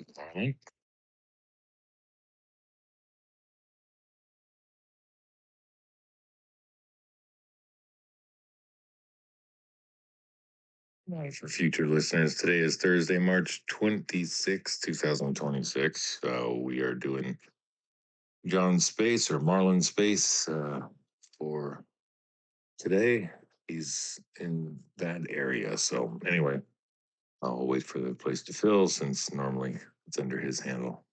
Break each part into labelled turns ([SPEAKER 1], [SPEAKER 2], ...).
[SPEAKER 1] Okay. For future listeners, today is Thursday, March 26, 2026. We are doing John Space or Marlon Space for today. He's in that area. So, anyway, I'll wait for the place to fill since normally it's under his handle.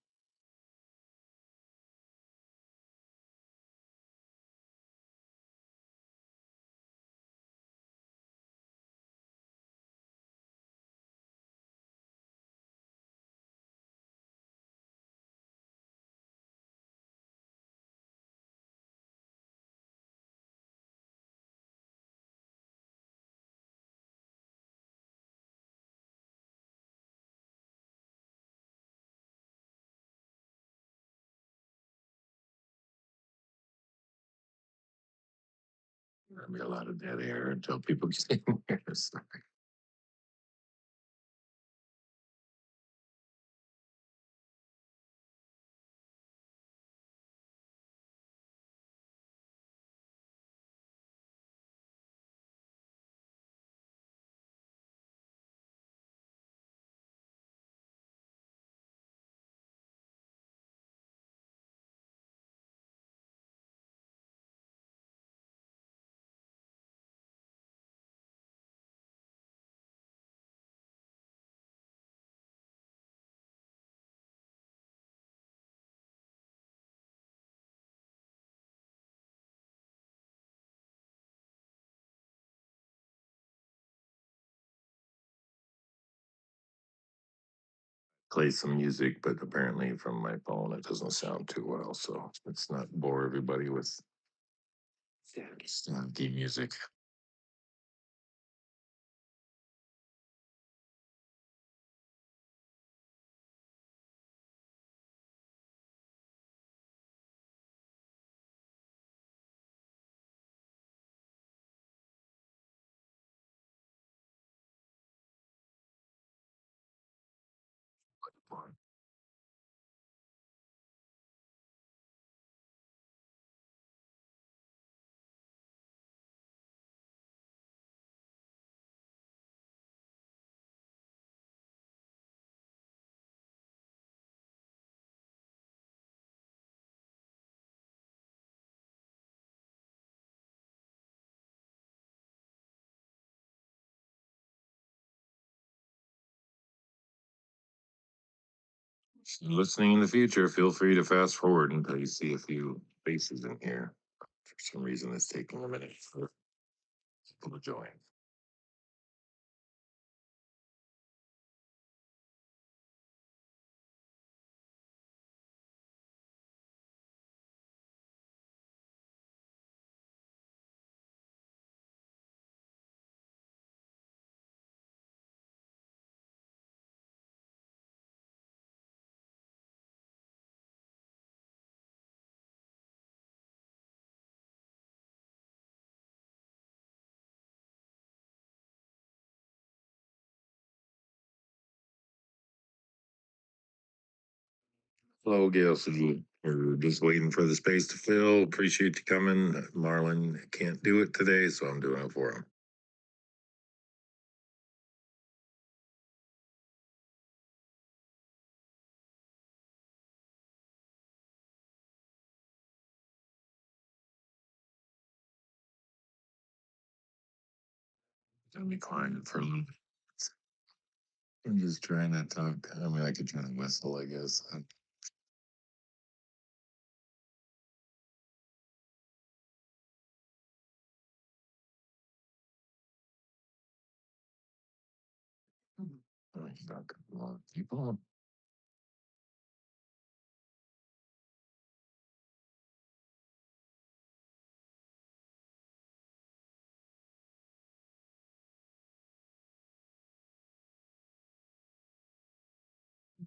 [SPEAKER 1] There'll be a lot of dead air until people get in here. Sorry. Play some music, but apparently from my phone it doesn't sound too well. So let's not bore everybody with game music. Listening in the future, feel free to fast forward until you see a few faces in here. For some reason, it's taking a minute for people to join. Hello, Gail. So we're just waiting for the space to fill. Appreciate you coming. Marlon can't do it today, so I'm doing it for him. Gonna be quiet for a little bit. I'm just trying to talk. I mean, I could try to whistle, I guess. I can talk to a lot of people.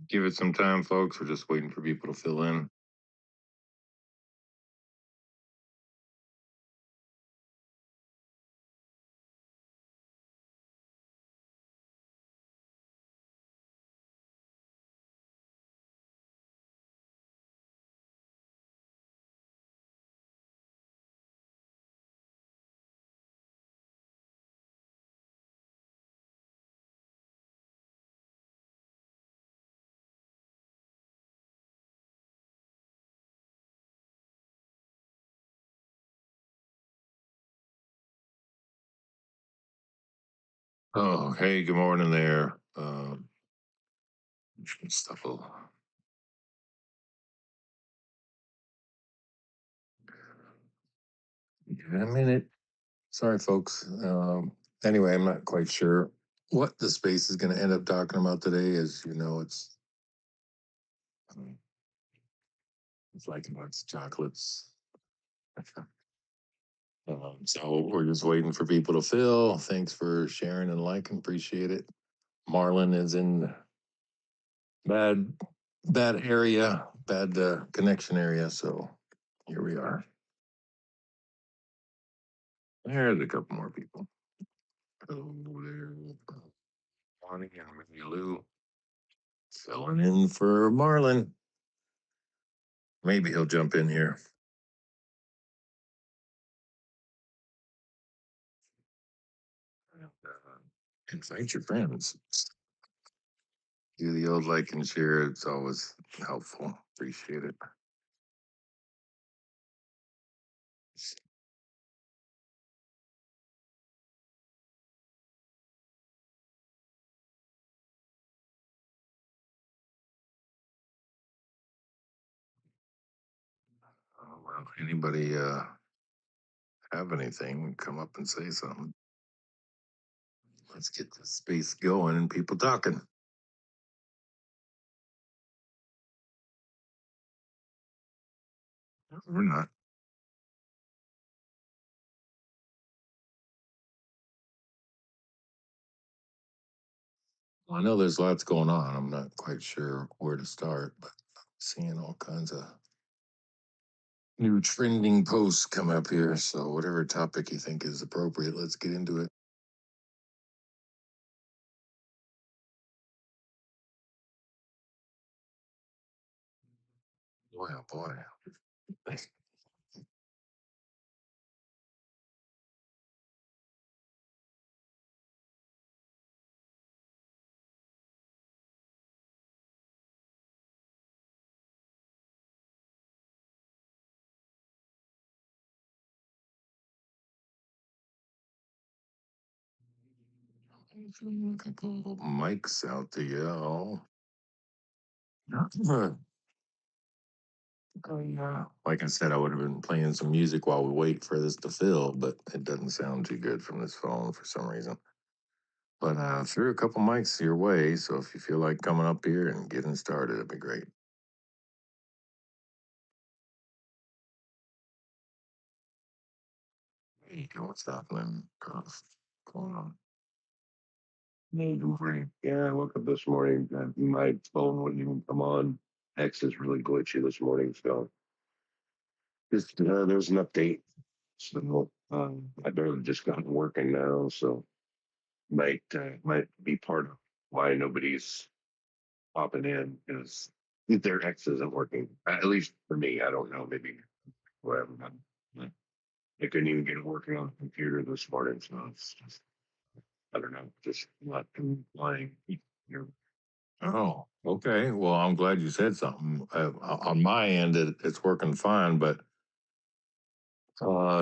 [SPEAKER 1] Give it some time, folks. We're just waiting for people to fill in. Oh, hey, good morning there. Stuff. In a minute. Sorry, folks. Anyway, I'm not quite sure what the space is going to end up talking about today. As you know, um, it's like lots of chocolates. So we're just waiting for people to fill. Thanks for sharing and liking. Appreciate it. Marlon is in bad, bad area, bad connection area. So here we are. There's a couple more people. Oh, there's Bonnie and Mary Lou filling in for Marlon. Maybe he'll jump in here. Invite your friends. Do the old like and share. It's always helpful. Appreciate it. Well, anybody have anything? Come up and say something. Let's get the space going and people talking. We're not. Well, I know there's lots going on. I'm not quite sure where to start, but I'm seeing all kinds of new trending posts come up here. So whatever topic you think is appropriate, let's get into it. Boy, oh boy. A couple mics out to you. Like I said, I would have been playing some music while we wait for this to fill, but it doesn't sound too good from this phone for some reason. But threw a couple mics your way, so if you feel like coming up here and getting started, it'd be great. Hey, what's happening? What's going on?
[SPEAKER 2] Hey, good morning. Yeah, I woke up this morning. My phone wouldn't even come on. X is really glitchy this morning, so just there's an update. So I barely just got working now, so might be part of why nobody's popping in because their X isn't working. At least for me, I don't know. Maybe whatever. But I couldn't even get it working on the computer this morning, so it's just I don't know, just not flying.
[SPEAKER 1] Oh, okay. Well, I'm glad you said something. On my end, it's working fine, but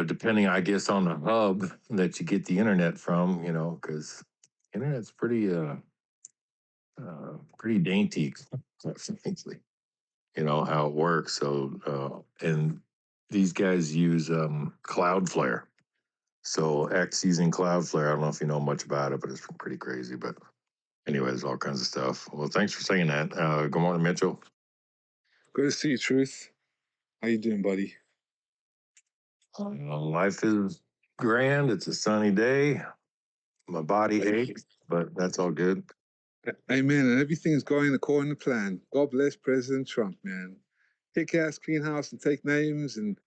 [SPEAKER 1] depending, I guess, on the hub that you get the internet from, because internet's pretty dainty, frankly. You know how it works. So, and these guys use Cloudflare. So X using Cloudflare. I don't know if you know much about it, but it's pretty crazy. But anyways, all kinds of stuff. Well, thanks for saying that. Good morning, Mitchell.
[SPEAKER 3] Good to see you, Truth. How you doing, buddy?
[SPEAKER 1] Life is grand. It's a sunny day. My body aches, but that's all good.
[SPEAKER 3] Amen. And everything's going according to plan. God bless President Trump, man. Kick ass, clean house, and take names and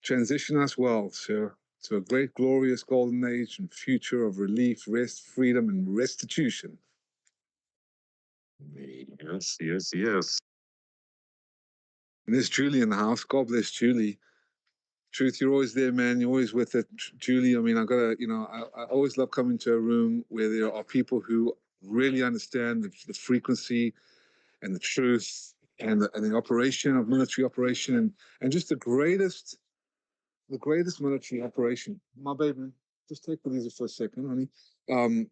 [SPEAKER 3] transition us well, sir, to a great, glorious golden age and future of relief, rest, freedom, and restitution.
[SPEAKER 1] Yes, yes, yes.
[SPEAKER 3] And there's Julie in the house. God bless Julie. Truth, you're always there, man. You're always with it, Julie. I mean, I gotta, I always love coming to a room where there are people who really understand the frequency and the truth and the operation of military operation and just the greatest military operation. My baby, just take it easy for a second, honey. Um,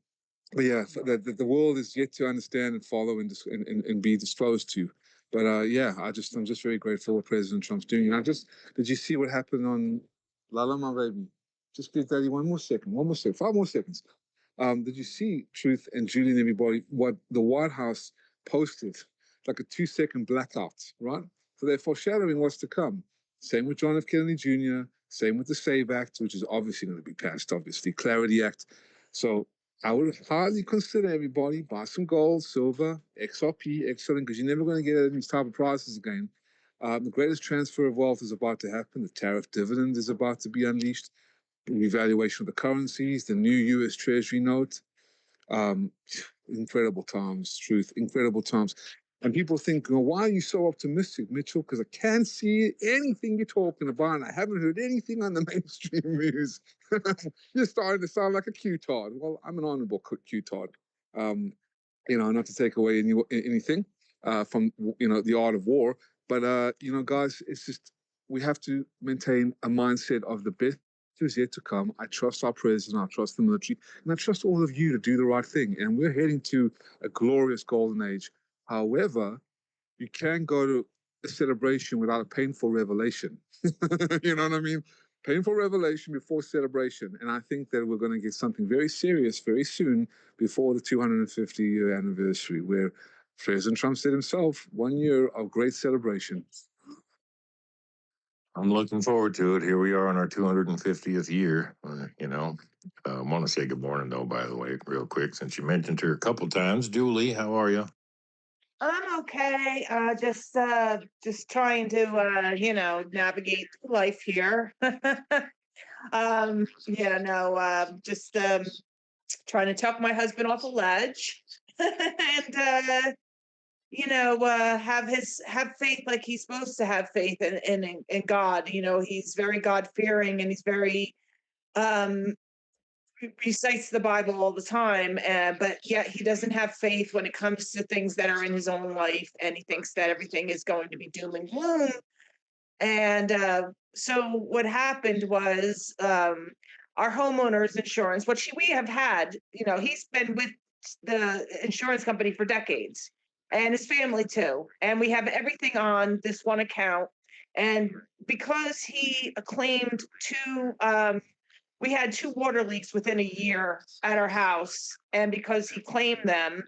[SPEAKER 3] But yeah, the world is yet to understand and follow and be disclosed to. But yeah, I'm just very grateful what President Trump's doing. And did you see what happened on Lala, my baby? Just give Daddy one more second, 5 more seconds. Did you see Truth and Julie and everybody what the White House posted? Like a 2 second blackout, right? So they're foreshadowing what's to come. Same with John F. Kennedy Jr., same with the SAVE Act, which is obviously going to be passed, obviously, Clarity Act. So I would highly consider everybody buy some gold, silver, XRP, excellent, because you're never going to get it at these type of prices again. The greatest transfer of wealth is about to happen. The tariff dividend is about to be unleashed. The revaluation of the currencies, the new U.S. Treasury note. Um, Incredible times, Truth, incredible times. And people think, why are you so optimistic, Mitchell? Because I can't see anything you're talking about, and I haven't heard anything on the mainstream news. You're starting to sound like a Q-tard. Well, I'm an honorable Q-tard. Not to take away anything from the art of war, but guys, it's just we have to maintain a mindset of the best is yet to come. I trust our president, I trust the military, and I trust all of you to do the right thing. And we're heading to a glorious golden age. However, you can't go to a celebration without a painful revelation. You know what I mean? Painful revelation before celebration. And I think that we're going to get something very serious very soon before the 250-year anniversary, where President Trump said himself, 1 year of great celebration.
[SPEAKER 1] I'm looking forward to it. Here we are on our 250th year. I want to say good morning, though, by the way, real quick, since you mentioned her a couple times. Julie, how are you?
[SPEAKER 4] I'm okay. Just trying to navigate life here. Just trying to talk my husband off a ledge, and have faith like he's supposed to have faith in God. He's very God fearing, and he's very um recites the Bible all the time, but yet he doesn't have faith when it comes to things that are in his own life, and he thinks that everything is going to be doom and gloom. And so what happened was our homeowner's insurance, which we have had, he's been with the insurance company for decades, and his family too. And we have everything on this one account. And because he claimed we had 2 water leaks within a year at our house, and because he claimed them,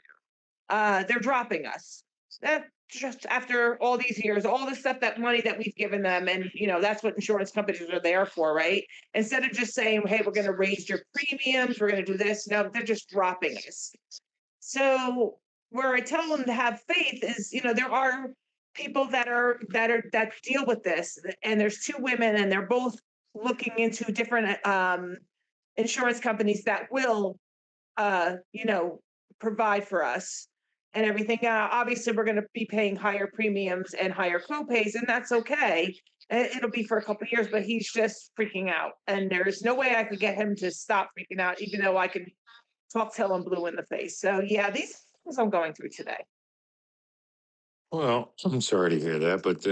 [SPEAKER 4] they're dropping us. That just after all these years, all the stuff, that money that we've given them, and that's what insurance companies are there for, right? Instead of just saying, "Hey, we're going to raise your premiums, we're going to do this," no, they're just dropping us. So where I tell them to have faith is, there are people that deal with this, and there's 2 women, and they're both looking into different insurance companies that will provide for us and everything. Obviously, we're going to be paying higher premiums and higher co-pays, and that's okay. It'll be for a couple of years, but he's just freaking out, and there's no way I could get him to stop freaking out, even though I can talk till I'm blue in the face. So yeah, these things I'm going through today.
[SPEAKER 1] Well, I'm sorry to hear that, but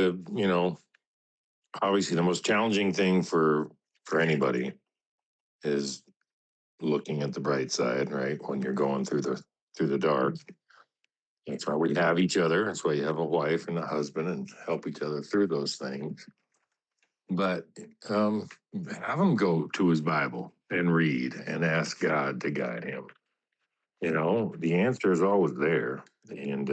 [SPEAKER 1] obviously the most challenging thing for anybody is looking at the bright side, right? When you're going through the dark. That's why we have each other. That's why you have a wife and a husband and help each other through those things. But have him go to his Bible and read and ask God to guide him. The answer is always there. And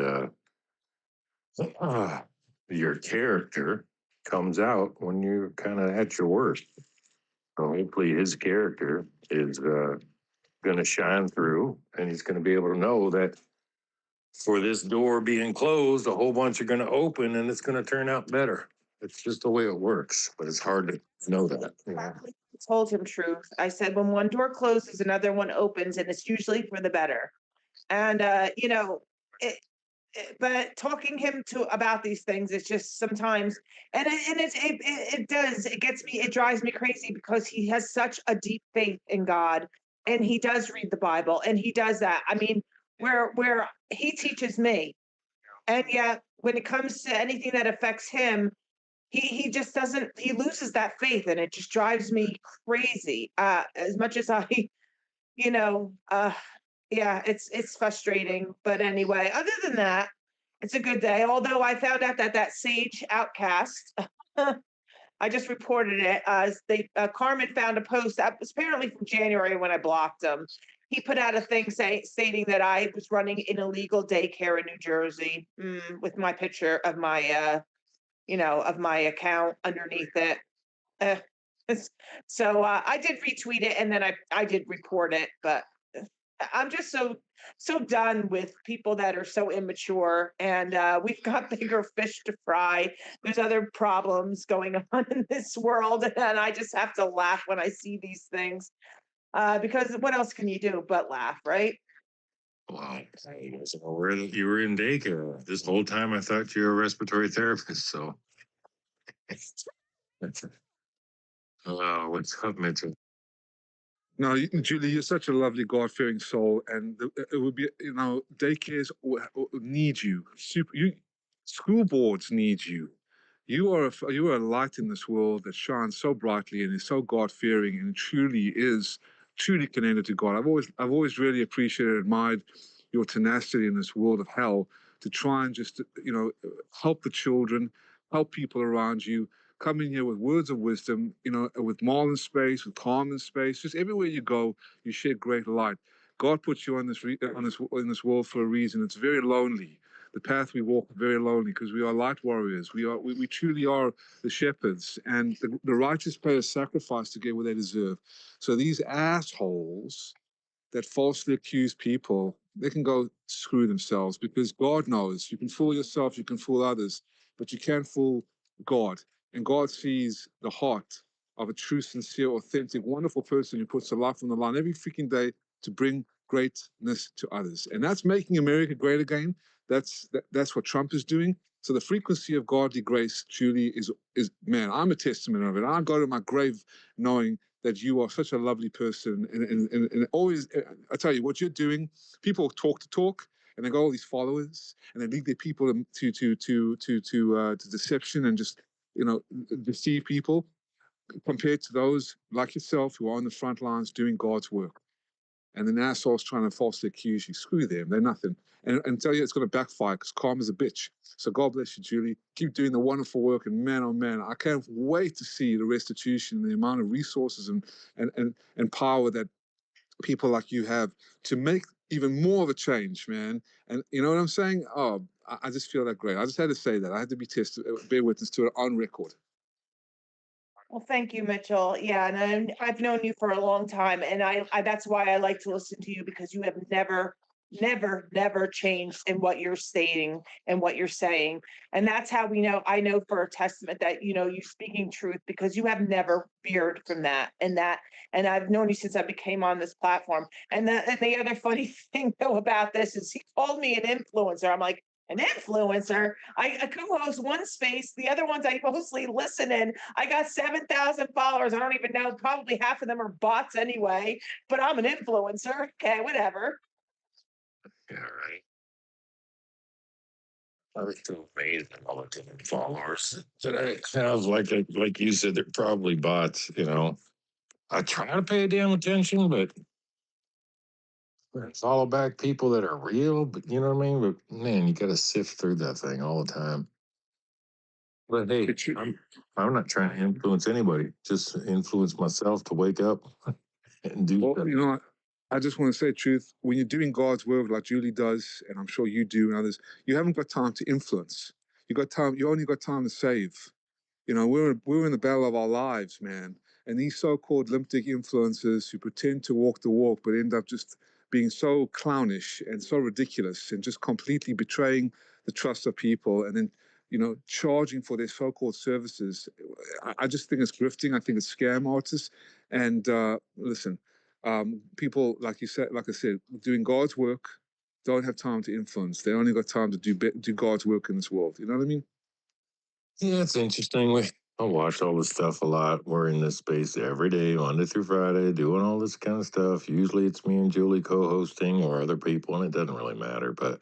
[SPEAKER 1] your character comes out when you're kind of at your worst. So hopefully his character is going to shine through, and he's going to be able to know that for this door being closed, a whole bunch are going to open, and it's going to turn out better. It's just the way it works, but it's hard to know that.
[SPEAKER 4] I told him truth. I said, when one door closes, another one opens, and it's usually for the better. And but talking him to about these things is just sometimes, and it gets me, it drives me crazy, because he has such a deep faith in God, and he does read the Bible, and he does that. I mean, where he teaches me, and yet when it comes to anything that affects him, he just doesn't, he loses that faith, and it just drives me crazy. As much as I, you know, uh Yeah, it's frustrating, but anyway, other than that, it's a good day. Although I found out that that Sage Outcast, I just reported it. They Carmen found a post that was apparently from January when I blocked him. He put out a thing stating that I was running an illegal daycare in New Jersey, with my picture of my, of my account underneath it. Uh, so I did retweet it, and then I did report it, but I'm just so done with people that are so immature, and we've got bigger fish to fry. There's other problems going on in this world, and I just have to laugh when I see these things, because what else can you do but laugh, right?
[SPEAKER 1] Wow. So you were in daycare. This whole time I thought you were a respiratory therapist. So, what's up, Mitchell?
[SPEAKER 3] No, Julie, you're such a lovely, God-fearing soul, and it would be, daycares need you. School boards need you. You are a light in this world that shines so brightly and is so God-fearing and truly connected to God. I've always really appreciated and admired your tenacity in this world of hell to try and just help the children, help people around you, come in here with words of wisdom, with Marlon Space, with Carmen Space, just everywhere you go, you shed great light. God puts you on in this world for a reason. It's very lonely. The path we walk is very lonely because we are light warriors. We truly are the shepherds, and the righteous pay a sacrifice to get what they deserve. So these assholes that falsely accuse people, they can go screw themselves, because God knows you can fool yourself, you can fool others, but you can't fool God. And God sees the heart of a true, sincere, authentic, wonderful person who puts their life on the line every freaking day to bring greatness to others. And that's making America great again. That's what Trump is doing. So the frequency of godly grace truly is man, I'm a testament of it. I go to my grave knowing that you are such a lovely person, and always, I tell you what you're doing. People talk the talk, and they got all these followers, and they lead their people to deception and just deceive people, compared to those like yourself who are on the front lines doing God's work. And then assholes trying to falsely accuse you. Screw them. They're nothing. And tell you it's going to backfire because karma's a bitch. So God bless you, Julie. Keep doing the wonderful work. And man, oh man, I can't wait to see the restitution and the amount of resources and power that people like you have to make even more of a change, man. And you know what I'm saying? Oh, I just feel that great. I just had to say that. I had to be tested, bear witness to it on record.
[SPEAKER 4] Well, thank you, Mitchell. Yeah, and I've known you for a long time, and I that's why I like to listen to you, because you have never changed in what you're stating and what you're saying, and that's how we know. I know for a testament that you're speaking truth, because you have never veered from that, and I've known you since I became on this platform. And the other funny thing though about this is he called me an influencer. I'm like, an influencer? I co-host one space. The other ones I mostly listen in. I got 7,000 followers. I don't even know. Probably half of them are bots anyway, but I'm an influencer. Okay, whatever.
[SPEAKER 1] Yeah, right. I was too amazed at all the different followers. So that sounds like you said, they're probably bots. I try to pay damn attention, but follow back people that are real. But you know what I mean. But man, you got to sift through that thing all the time. But hey, I'm not trying to influence anybody. Just influence myself to wake up and do.
[SPEAKER 3] Well, I just want to say, truth, when you're doing God's work like Julie does, and I'm sure you do and others, you haven't got time to influence. You only got time to save. We're in the battle of our lives, man. And these so-called limptic influencers who pretend to walk the walk but end up just being so clownish and so ridiculous and just completely betraying the trust of people, and then charging for their so-called services. I just think it's grifting. I think it's scam artists. And listen, people like I said, doing God's work don't have time to influence. They only got time to do God's work in this world. You know what I mean?
[SPEAKER 1] Yeah, it's interesting. I watch all this stuff a lot. We're in this space every day, Monday through Friday, doing all this kind of stuff. Usually it's me and Julie co-hosting or other people, and it doesn't really matter. But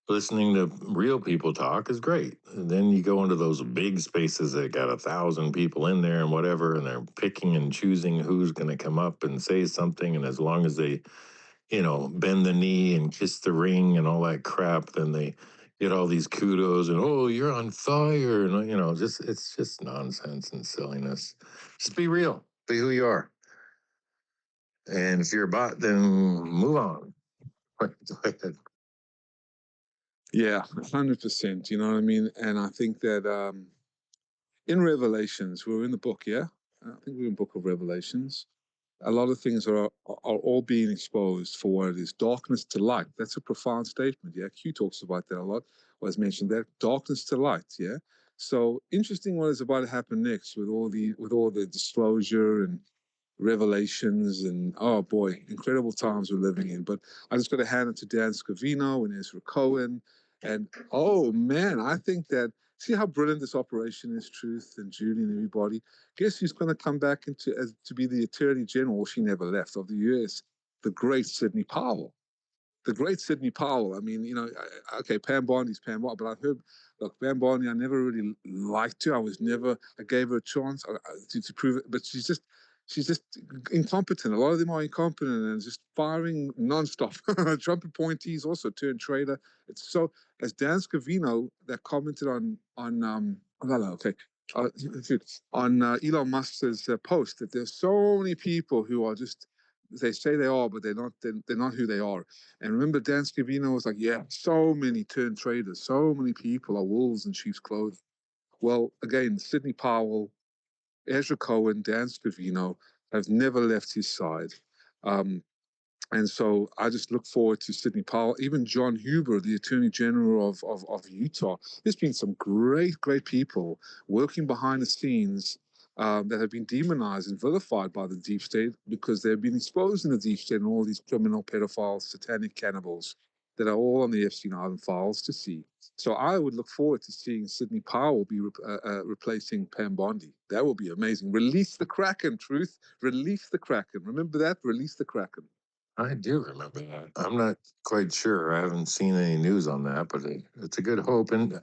[SPEAKER 1] listening to real people talk is great. And then you go into those big spaces that got 1,000 people in there and whatever, and they're picking and choosing who's going to come up and say something. And as long as they bend the knee and kiss the ring and all that crap, then they get all these kudos and, oh, you're on fire. And, it's just nonsense and silliness. Just be real, be who you are. And if you're a bot, then move on. Go ahead.
[SPEAKER 3] Yeah, 100%. You know what I mean? And I think that in Revelations, we're in the book, yeah? I think we're in the book of Revelations. A lot of things are all being exposed for what it is. Darkness to light. That's a profound statement, yeah? Q talks about that a lot, or has mentioned that. Darkness to light, yeah? So interesting what is about to happen next with all the disclosure and revelations, and oh boy, incredible times we're living in. But I just got to hand it to Dan Scavino and Ezra Cohen. And oh man, I think that, see how brilliant this operation is, Truth and Julie and everybody. Guess who's going to come back to be the Attorney General? She never left, of the US, the great Sidney Powell. The great Sidney Powell. I mean, okay, Pam Bondi's Pam Bondi, but I heard, look, Pam Bondi, I never really liked her. I gave her a chance to prove it, but she's just incompetent. A lot of them are incompetent and just firing nonstop. Trump appointees also turned traitor. It's so, as Dan Scavino that commented on Elon Musk's post, that there's so many people who are just, they say they are, but they're not who they are. And remember, Dan Scavino was like, yeah, so many turned traitors, so many people are wolves in sheep's clothing. Well, again, Sidney Powell, Ezra Cohen, Dan Scavino have never left his side. And so I just look forward to Sidney Powell, even John Huber, the Attorney General of Utah. There's been some great people working behind the scenes that have been demonized and vilified by the deep state because they've been exposed in the deep state and all these criminal pedophiles, satanic cannibals that are all on the Epstein Island files to see. So I would look forward to seeing Sidney Powell be replacing Pam Bondi. That would be amazing. Release the Kraken, Truth. Release the Kraken. Remember that? Release the Kraken.
[SPEAKER 1] I do remember that. I'm not quite sure. I haven't seen any news on that, but it's a good hope. And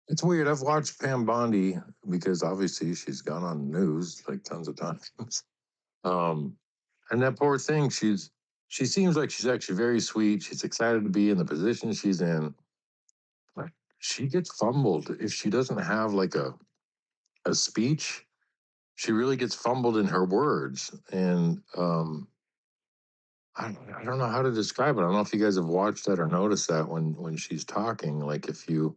[SPEAKER 1] it's weird. I've watched Pam Bondi because obviously she's gone on the news like tons of times. And that poor thing, she seems like she's actually very sweet. She's excited to be in the position she's in. But she gets fumbled if she doesn't have like a speech. She really gets fumbled in her words. And I don't know how to describe it. I don't know if you guys have watched that or noticed that when she's talking. Like if you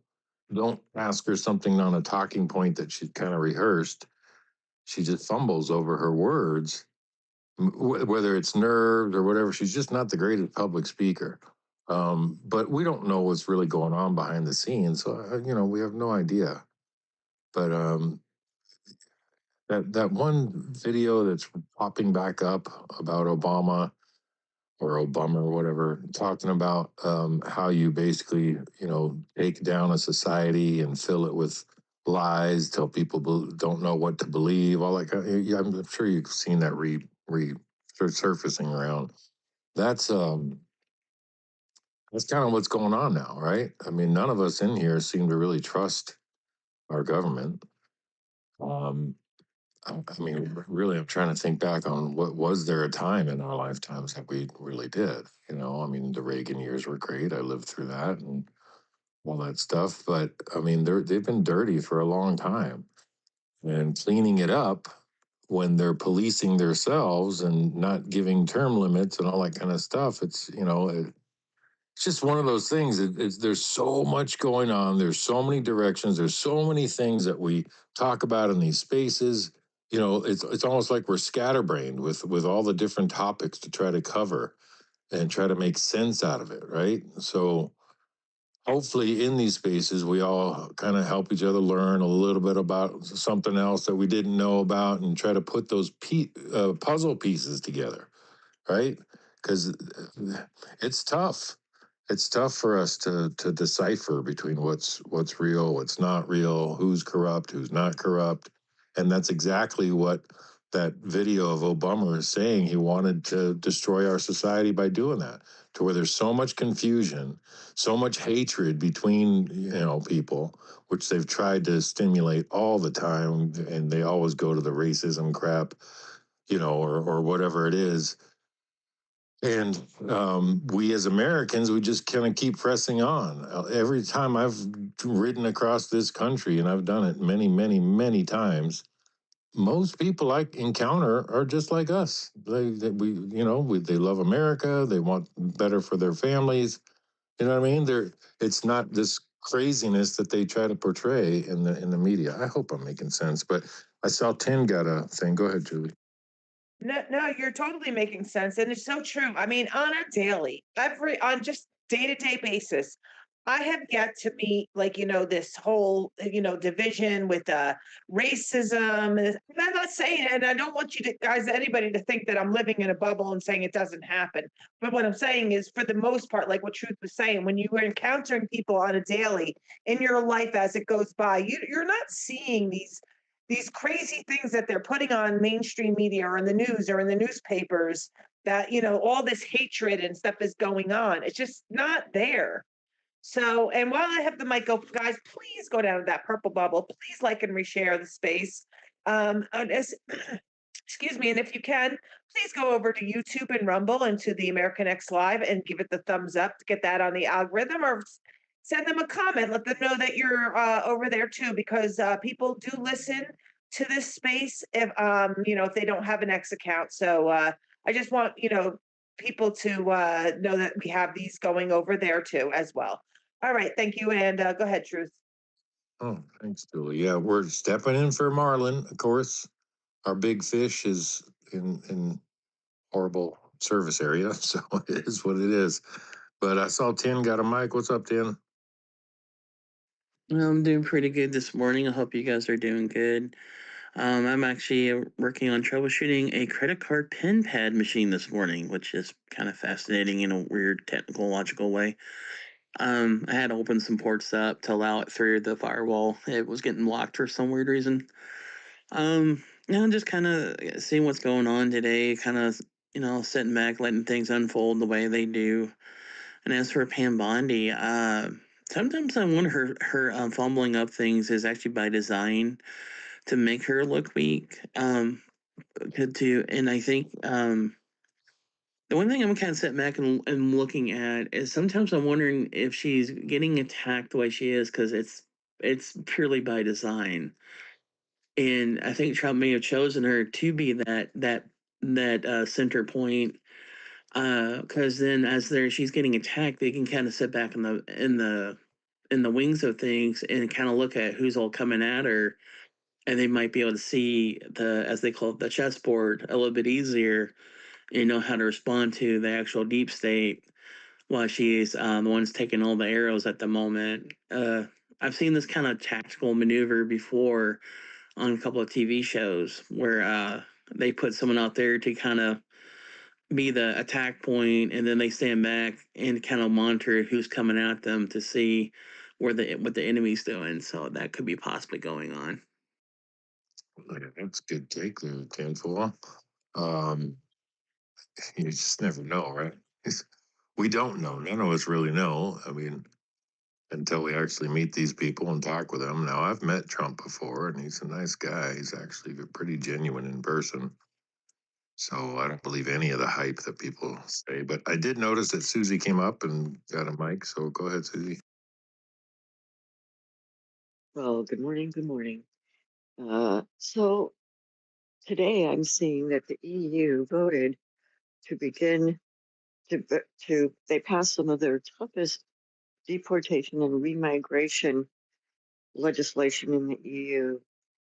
[SPEAKER 1] don't ask her something on a talking point that she kind of rehearsed, she just fumbles over her words, whether it's nerves or whatever. She's just not the greatest public speaker. But we don't know what's really going on behind the scenes, so we have no idea. But that one video that's popping back up about Obama or Obama or whatever, talking about how you basically, take down a society and fill it with lies, tell people don't know what to believe, all that kind of, yeah, I'm sure you've seen that surfacing around. That's kind of what's going on now, right? I mean, none of us in here seem to really trust our government. I mean, really, I'm trying to think back on what was there a time in our lifetimes that we really did. I mean, the Reagan years were great. I lived through that and all that stuff. But I mean, they've been dirty for a long time, and cleaning it up when they're policing themselves and not giving term limits and all that kind of stuff. It's it's just one of those things. There's so much going on. There's so many directions. There's so many things that we talk about in these spaces. It's almost like we're scatterbrained with all the different topics to try to cover and try to make sense out of it, right? So hopefully in these spaces, we all kind of help each other learn a little bit about something else that we didn't know about and try to put those puzzle pieces together, right? Because it's tough. It's tough for us to decipher between what's real, what's not real, who's corrupt, who's not corrupt. And that's exactly what that video of Obama is saying. He wanted to destroy our society by doing that, to where there's so much confusion, so much hatred between people, which they've tried to stimulate all the time, and they always go to the racism crap, or whatever it is. And we as Americans, we just kind of keep pressing on. Every time I've ridden across this country, and I've done it many, many, many times, most people I encounter are just like us. They love America. They want better for their families. You know what I mean? It's not this craziness that they try to portray in the media. I hope I'm making sense, but I saw Tim got a thing. Go ahead, Julie.
[SPEAKER 4] No, no, you're totally making sense, and it's so true. I mean, on a daily, on just day-to-day basis, I have yet to meet like, this whole, division with racism. And I'm not saying, and I don't want you to guys, anybody to think that I'm living in a bubble and saying it doesn't happen. But what I'm saying is, for the most part, like what Truth was saying, when you are encountering people on a daily in your life as it goes by, you're not seeing these crazy things that they're putting on mainstream media or in the news or in the newspapers, that all this hatred and stuff is going on. It's just not there. So, and while I have the mic open, guys, please go down to that purple bubble. Please like and reshare the space. Excuse me, and if you can, please go over to YouTube and Rumble and to the American X Live and give it the thumbs up to get that on the algorithm, or send them a comment. Let them know that you're over there too, because people do listen to this space if if they don't have an X account. So I just want people to know that we have these going over there too as well. All right, thank you, and go ahead, Truth.
[SPEAKER 1] Oh, thanks, Julie. Yeah, we're stepping in for Marlin, of course. Our big fish is in horrible service area, so it is what it is. But I saw Tin got a mic. What's up, Tin?
[SPEAKER 5] I'm doing pretty good this morning. I hope you guys are doing good. I'm actually working on troubleshooting a credit card pen pad machine this morning, which is kind of fascinating in a weird technical, logical way. I had to open some ports up to allow it through the firewall. It was getting blocked for some weird reason. I'm just kind of seeing what's going on today, kind of, sitting back, letting things unfold the way they do. And as for Pam Bondi, sometimes I wonder her fumbling up things is actually by design to make her look weak. And I think the one thing I'm kind of sitting back and looking at is sometimes I'm wondering if she's getting attacked the way she is because it's purely by design. And I think Trump may have chosen her to be that center point, because then as she's getting attacked, they can kind of sit back in the wings of things and kind of look at who's all coming at her, and they might be able to see as they call it, the chessboard a little bit easier, and know how to respond to the actual deep state while she's the one's taking all the arrows at the moment. I've seen this kind of tactical maneuver before on a couple of TV shows where they put someone out there to kind of be the attack point, and then they stand back and kind of monitor who's coming at them to see what the enemy's doing. So that could be possibly going on.
[SPEAKER 1] That's a good take there, Tinfoil. You just never know, right? We don't know. None of us really know. I mean, until we actually meet these people and talk with them. Now, I've met Trump before, and he's a nice guy. He's actually pretty genuine in person. So I don't believe any of the hype that people say. But I did notice that Susie came up and got a mic. So go ahead, Susie.
[SPEAKER 6] Well, good morning. Good morning. So today I'm seeing that the EU voted to begin they passed some of their toughest deportation and remigration legislation in the EU.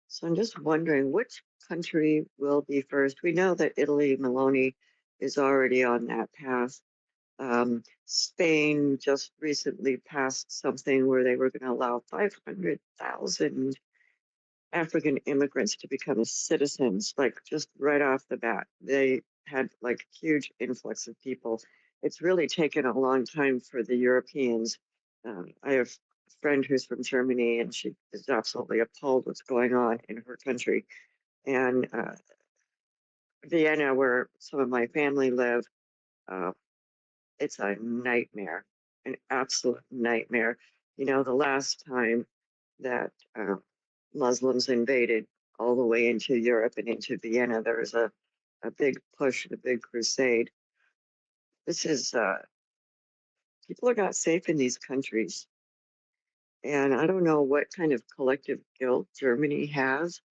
[SPEAKER 6] So I'm just wondering which country will be first. We know that Italy, Meloni, is already on that path. Spain just recently passed something where they were going to allow 500,000 African immigrants to become citizens, like just right off the bat. They had like huge influx of people. It's really taken a long time for the Europeans. I have a friend who's from Germany, and she is absolutely appalled what's going on in her country. And Vienna, where some of my family live, uh, it's a nightmare, an absolute nightmare. The last time that Muslims invaded all the way into Europe and into Vienna, there was a big push, a big crusade. This is people are not safe in these countries, and I don't know what kind of collective guilt Germany has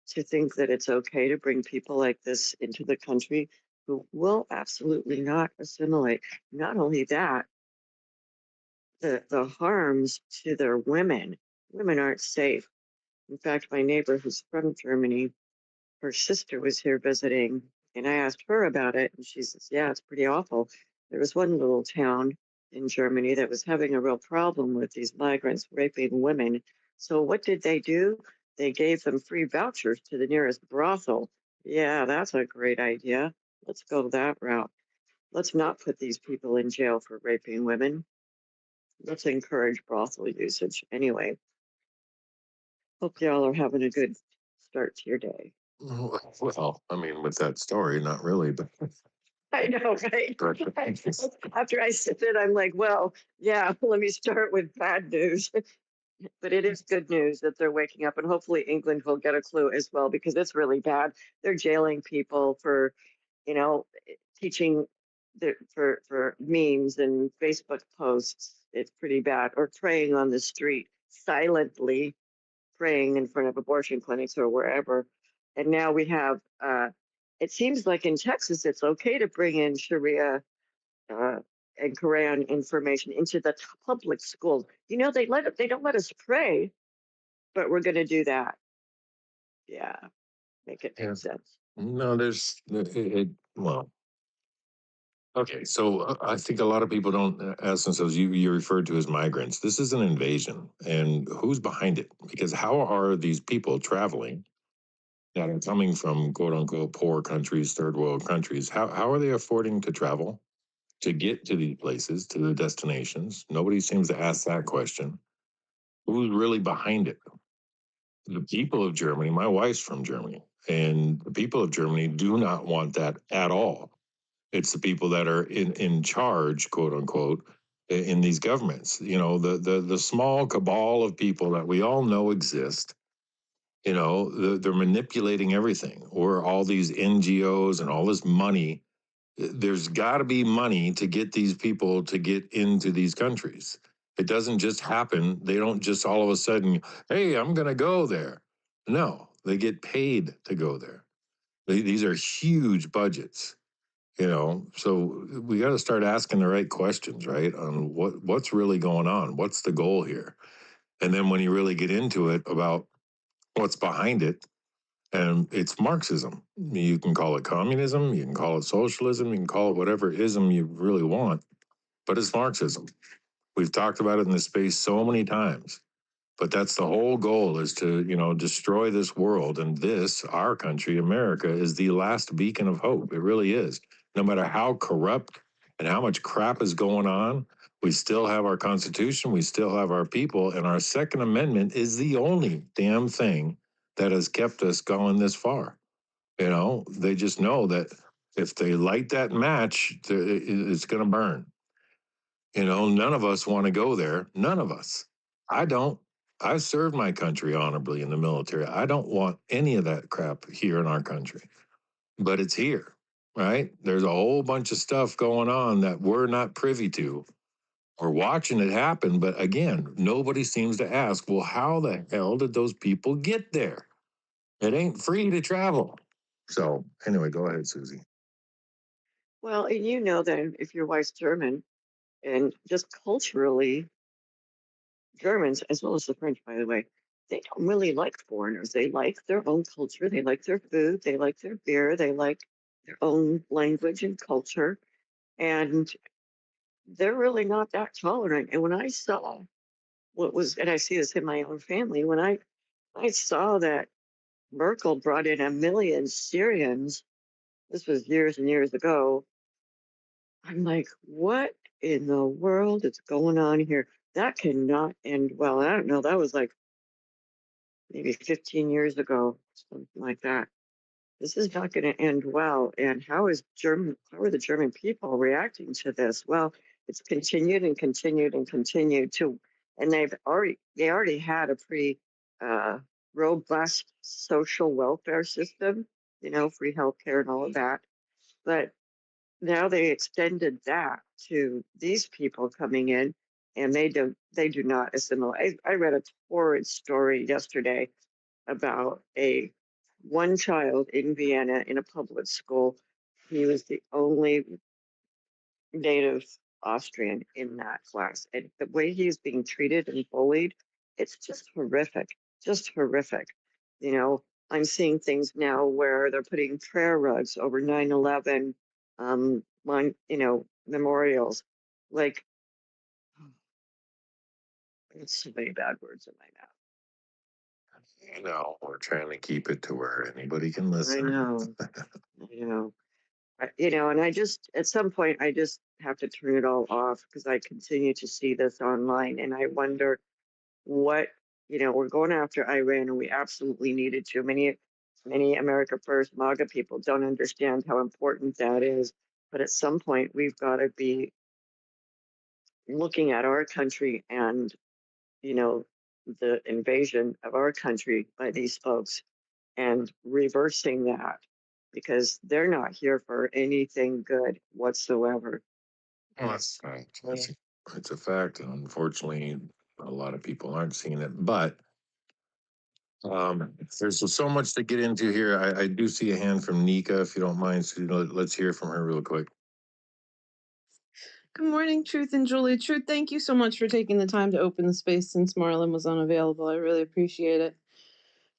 [SPEAKER 6] to think that it's okay to bring people like this into the country who will absolutely not assimilate. Not only that, the harms to their women aren't safe. In fact, my neighbor who's from Germany, her sister was here visiting, and I asked her about it, and she says, yeah, it's pretty awful. There was one little town in Germany that was having a real problem with these migrants raping women. So what did they do? They gave them free vouchers to the nearest brothel. Yeah, that's a great idea. Let's go that route. Let's not put these people in jail for raping women. Let's encourage brothel usage. Anyway, hope y'all are having a good start to your day.
[SPEAKER 1] Well, I mean, with that story, not really, but
[SPEAKER 6] I know, right?
[SPEAKER 1] but
[SPEAKER 6] After I said it, I'm like, well, yeah, let me start with bad news. But it is good news that they're waking up, and hopefully England will get a clue as well because it's really bad. They're jailing people for, you know, teaching for memes and Facebook posts. It's pretty bad, or praying on the street silently, praying in front of abortion clinics or wherever. And now we have, it seems like in Texas, it's okay to bring in Sharia uh, and Quran information into the public schools. You know, they don't let us pray, but we're going to do that. Yeah, make it
[SPEAKER 1] yeah,
[SPEAKER 6] make sense.
[SPEAKER 1] no, there's well, okay. So I think a lot of people don't ask themselves. You referred to as migrants. This is an invasion, and who's behind it? Because how are these people traveling that are coming from quote unquote poor countries, third world countries? How are they affording to travel to get to these places, to the destinations? Nobody seems to ask that question. Who's really behind it? The people of Germany. My wife's from Germany, and the people of Germany do not want that at all. It's the people that are in charge, quote unquote, in these governments. You know, the small cabal of people that we all know exist. You know, they're manipulating everything, or all these NGOs and all this money. There's got to be money to get these people to get into these countries. It doesn't just happen. They don't just all of a sudden, hey, I'm going to go there. No, they get paid to go there. These are huge budgets, you know. So we got to start asking the right questions, right? On what's really going on. What's the goal here? And then when you really get into it about what's behind it, and it's Marxism. You can call it communism, you can call it socialism, you can call it whatever ism you really want, but it's Marxism. We've talked about it in this space so many times. But that's the whole goal, is to, you know, destroy this world. And this, our country, America, is the last beacon of hope. It really is. No matter how corrupt and how much crap is going on, we still have our Constitution, we still have our people, and our Second Amendment is the only damn thing that has kept us going this far. You know, they just know that if they light that match, it's going to burn. You know, none of us want to go there. None of us. I don't. I served my country honorably in the military. I don't want any of that crap here in our country, but it's here, right? There's a whole bunch of stuff going on that we're not privy to. We're watching it happen, but again, nobody seems to ask, well, how the hell did those people get there? It ain't free to travel. So, anyway, go ahead, Susie.
[SPEAKER 6] Well, and you know that if your wife's German, and just culturally, Germans, as well as the French, by the way, they don't really like foreigners. They like their own culture. They like their food. They like their beer. They like their own language and culture. And they're really not that tolerant. And when I saw what was, and I see this in my own family, when I saw that Merkel brought in 1 million Syrians, this was years and years ago, I'm like, what in the world is going on here? That cannot end well. I don't know. That was like maybe 15 years ago, something like that. This is not going to end well. And how are the German people reacting to this? Well, it's continued and continued and continued to, and they already had a pretty uh, robust social welfare system, you know, free healthcare and all of that. But now they extended that to these people coming in, and they do not assimilate. I read a horrid story yesterday about one child in Vienna in a public school. He was the only native Austrian in that class, and the way he's being treated and bullied, it's just horrific, just horrific. You know, I'm seeing things now where they're putting prayer rugs over 9/11 memorials. Like, it's so many bad words in my mouth.
[SPEAKER 1] You know, we're trying to keep it to where anybody can
[SPEAKER 6] I
[SPEAKER 1] listen.
[SPEAKER 6] know, I know. And I just, at some point, I just have to turn it all off because I continue to see this online, and I wonder what, we're going after Iran, and we absolutely needed to. Many America First MAGA people don't understand how important that is. But at some point, we've got to be looking at our country and, the invasion of our country by these folks and reversing that because they're not here for anything good whatsoever.
[SPEAKER 1] Well, that's fact. It's a fact, and unfortunately, a lot of people aren't seeing it. But there's so much to get into here. I do see a hand from Nika, if you don't mind. So let's hear from her real quick.
[SPEAKER 7] Good morning, Truth and Julie. Truth, thank you so much for taking the time to open the space since Marlon was unavailable. I really appreciate it.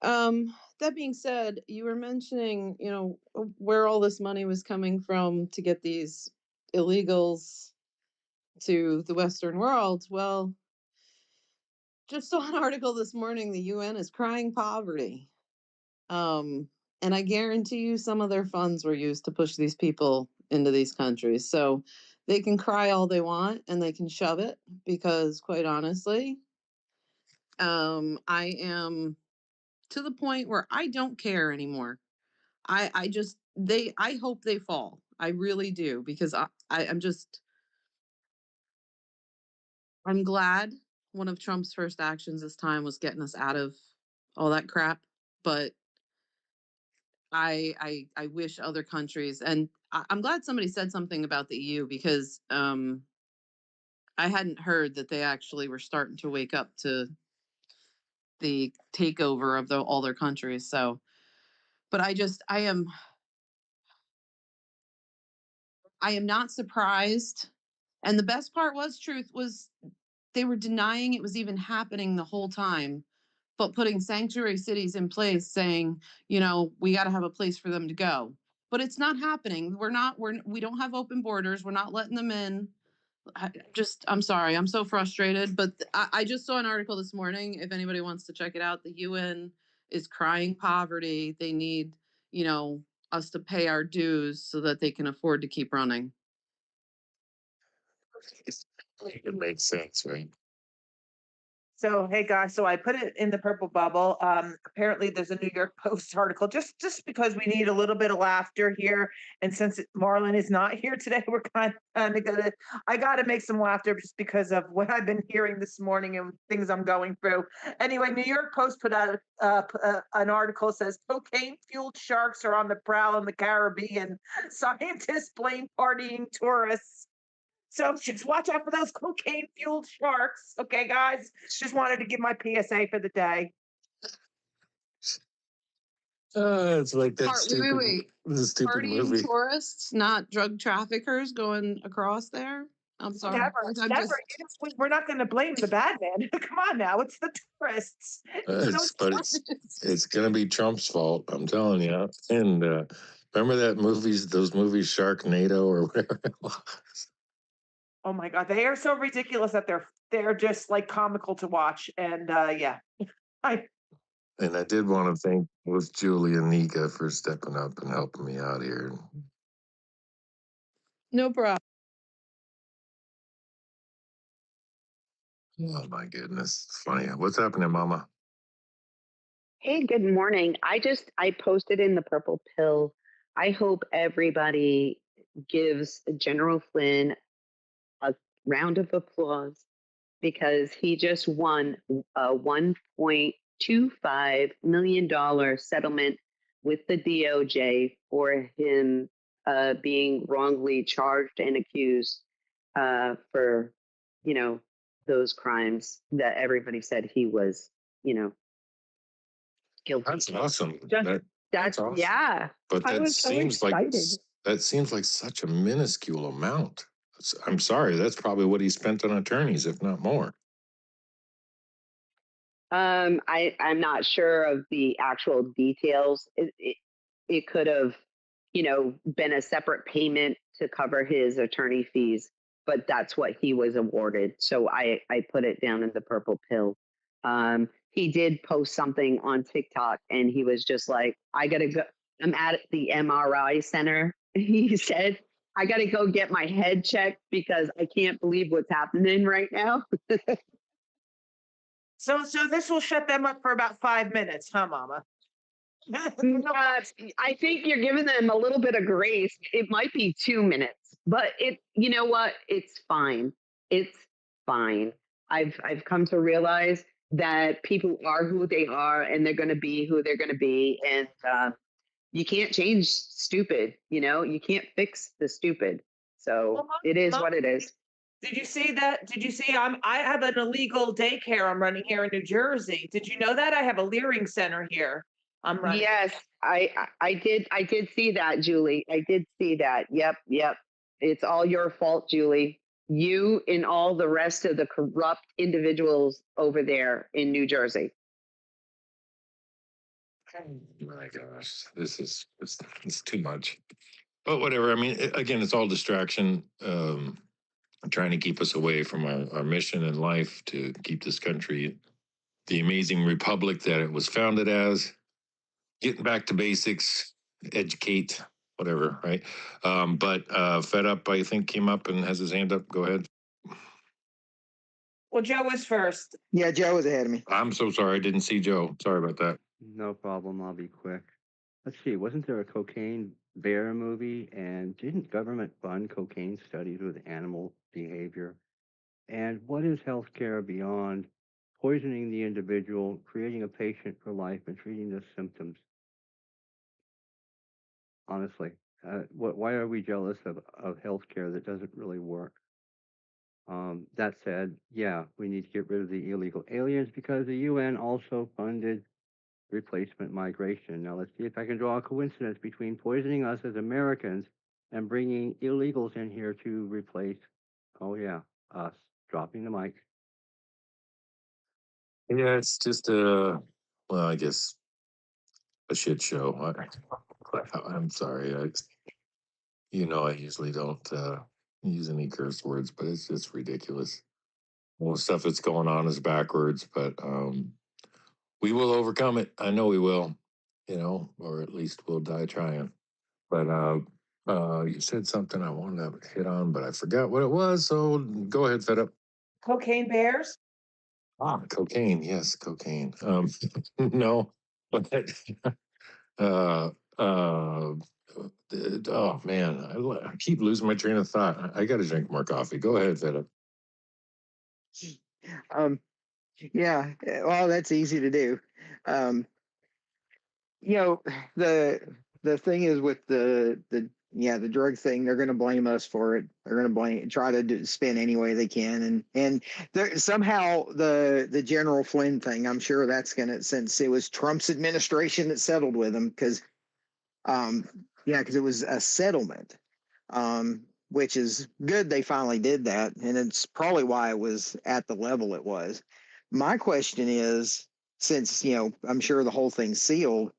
[SPEAKER 7] That being said, you were mentioning, where all this money was coming from to get these illegals to the Western world. Well, just saw an article this morning, the UN is crying poverty. And I guarantee you some of their funds were used to push these people into these countries. So they can cry all they want and they can shove it because, quite honestly, I am to the point where I don't care anymore. I hope they fall. I really do, because I'm glad one of Trump's first actions this time was getting us out of all that crap. But I wish other countries, and I'm glad somebody said something about the EU, because I hadn't heard that they actually were starting to wake up to the takeover of all their countries. So, but I am not surprised. And the best part was, Truth, was they were denying it was even happening the whole time, but putting sanctuary cities in place, saying, we got to have a place for them to go. But it's not happening. We don't have open borders. We're not letting them in. I'm sorry. I'm so frustrated. But I just saw an article this morning. If anybody wants to check it out, the UN is crying poverty. They need, us to pay our dues so that they can afford to keep running.
[SPEAKER 1] It makes sense, right?
[SPEAKER 4] So, hey guys, so I put it in the purple bubble. Apparently there's a New York Post article, just because we need a little bit of laughter here. And since Marlon is not here today, we're kind of I gotta make some laughter just because of what I've been hearing this morning and things I'm going through. Anyway, New York Post put out an article that says cocaine-fueled sharks are on the prowl in the Caribbean. Scientists blame partying tourists. So just watch out for those cocaine-fueled sharks. Okay, guys? Just wanted to give my PSA for the day.
[SPEAKER 1] It's like that
[SPEAKER 7] Wait.
[SPEAKER 1] the stupid
[SPEAKER 7] Partying
[SPEAKER 1] movie.
[SPEAKER 7] tourists, not drug traffickers going across there. I'm sorry.
[SPEAKER 4] Never. We're not going to blame the bad man. Come on now. It's the tourists.
[SPEAKER 1] It's going to be Trump's fault. I'm telling you. And remember those movies, Sharknado or whatever it was?
[SPEAKER 4] Oh my God. They are so ridiculous that they're just like comical to watch. And yeah.
[SPEAKER 1] And I did want to thank both Julie and Nika for stepping up and helping me out here.
[SPEAKER 7] No problem.
[SPEAKER 1] Oh my goodness. It's funny. What's happening, Mama?
[SPEAKER 8] Hey, good morning. I posted in the Purple Pill. I hope everybody gives General Flynn a round of applause because he just won a $1.25 million settlement with the DOJ for him being wrongly charged and accused for, you know, those crimes that everybody said he was, you know, guilty.
[SPEAKER 1] That's awesome.
[SPEAKER 8] Just
[SPEAKER 1] That's
[SPEAKER 8] that's
[SPEAKER 1] awesome.
[SPEAKER 8] yeah.
[SPEAKER 1] But
[SPEAKER 8] I
[SPEAKER 1] that
[SPEAKER 8] was so
[SPEAKER 1] seems like
[SPEAKER 8] excited.
[SPEAKER 1] that seems like such a minuscule amount. I'm sorry, that's probably what he spent on attorneys, if not more.
[SPEAKER 8] I'm not sure of the actual details. It could have, you know, been a separate payment to cover his attorney fees, but that's what he was awarded. So I put it down in the purple pill. He did post something on TikTok and he was just like, I gotta go. I'm at the MRI center. He said, I gotta go get my head checked because I can't believe what's happening right now.
[SPEAKER 4] So this will shut them up for about 5 minutes, huh, Mama?
[SPEAKER 8] I think you're giving them a little bit of grace. It might be 2 minutes, but you know what? It's fine. It's fine. I've come to realize that people are who they are and they're going to be who they're going to be. And you can't change stupid, you know, you can't fix the stupid. So
[SPEAKER 4] Well,
[SPEAKER 8] it is what it is.
[SPEAKER 4] Did you see that? Did you see I have an illegal daycare I'm running here in New Jersey. Did you know that? I have a Leering Center here. I'm running.
[SPEAKER 8] Yes, I did see that, Julie. I did see that. Yep. It's all your fault, Julie. You and all the rest of the corrupt individuals over there in New Jersey.
[SPEAKER 1] My gosh, it's too much. But whatever. I mean, again, it's all distraction. Trying to keep us away from our mission in life to keep this country the amazing republic that it was founded as. Getting back to basics, educate, whatever, right? But Fed Up, I think, came up and has his hand up. Go ahead.
[SPEAKER 4] Well, Joe was first.
[SPEAKER 9] Yeah, Joe was ahead of me.
[SPEAKER 1] I'm so sorry. I didn't see Joe. Sorry about that.
[SPEAKER 10] No problem. I'll be quick. Let's see. Wasn't there a cocaine bear movie? And didn't government fund cocaine studies with animal behavior? And what is healthcare beyond poisoning the individual, creating a patient for life, and treating the symptoms? Honestly, why are we jealous of healthcare that doesn't really work? That said, yeah, we need to get rid of the illegal aliens because the UN also funded replacement migration. Now let's see if I can draw a coincidence between poisoning us as Americans and bringing illegals in here to replace, oh yeah, us. Dropping the mic.
[SPEAKER 1] Yeah, it's just well, I guess a shit show. I'm sorry. I usually don't use any curse words, but it's just ridiculous. Well, stuff that's going on is backwards, but we will overcome it. I know we will, or at least we'll die trying. But you said something I wanted to hit on, but I forgot what it was. So go ahead, Fed Up.
[SPEAKER 4] Cocaine bears.
[SPEAKER 1] Cocaine. Yes, cocaine. No, but uh, oh man, I keep losing my train of thought. I got to drink more coffee. Go ahead, Fed Up.
[SPEAKER 9] Yeah, well, that's easy to do. You know, the thing is with the drug thing, they're going to blame us for it. They're going to try to spin any way they can, and somehow the General Flynn thing, I'm sure that's going to, since it was Trump's administration that settled with him, because it was a settlement, which is good. They finally did that, and it's probably why it was at the level it was. My question is, since I'm sure the whole thing's sealed,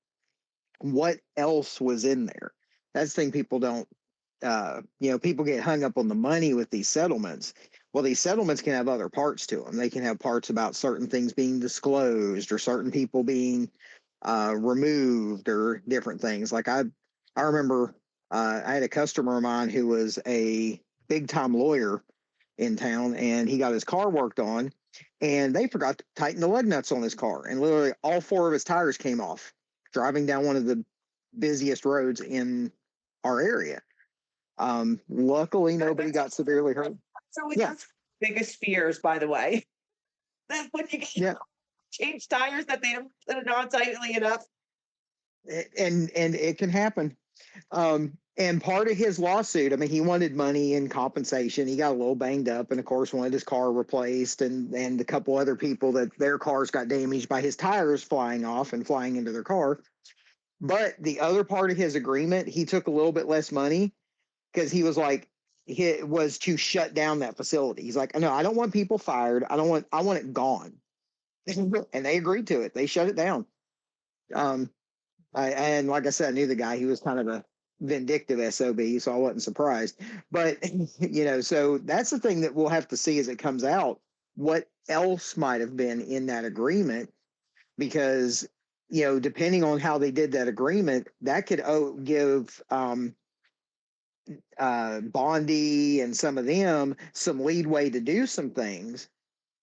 [SPEAKER 9] what else was in there? That's the thing people don't, people get hung up on the money with these settlements. Well, these settlements can have other parts to them. They can have parts about certain things being disclosed or certain people being removed or different things. Like I remember I had a customer of mine who was a big time lawyer in town, and he got his car worked on, and they forgot to tighten the lug nuts on his car, and literally all 4 of his tires came off driving down one of the busiest roads in our area. Luckily, nobody got severely hurt.
[SPEAKER 4] So that's biggest fears, by the way. That when you change tires, that they're not tightly enough.
[SPEAKER 9] And it can happen. And part of his lawsuit, I mean, he wanted money and compensation. He got a little banged up, and of course, wanted his car replaced, and a couple other people that their cars got damaged by his tires flying off and flying into their car. But the other part of his agreement, he took a little bit less money because he was like, he was to shut down that facility. He's like, no, I don't want people fired. I want it gone. And they agreed to it. They shut it down. And like I said, I knew the guy. He was kind of a vindictive SOB, so I wasn't surprised. But, so that's the thing that we'll have to see as it comes out, what else might have been in that agreement, because, depending on how they did that agreement, that could give Bondi and some of them some leadway to do some things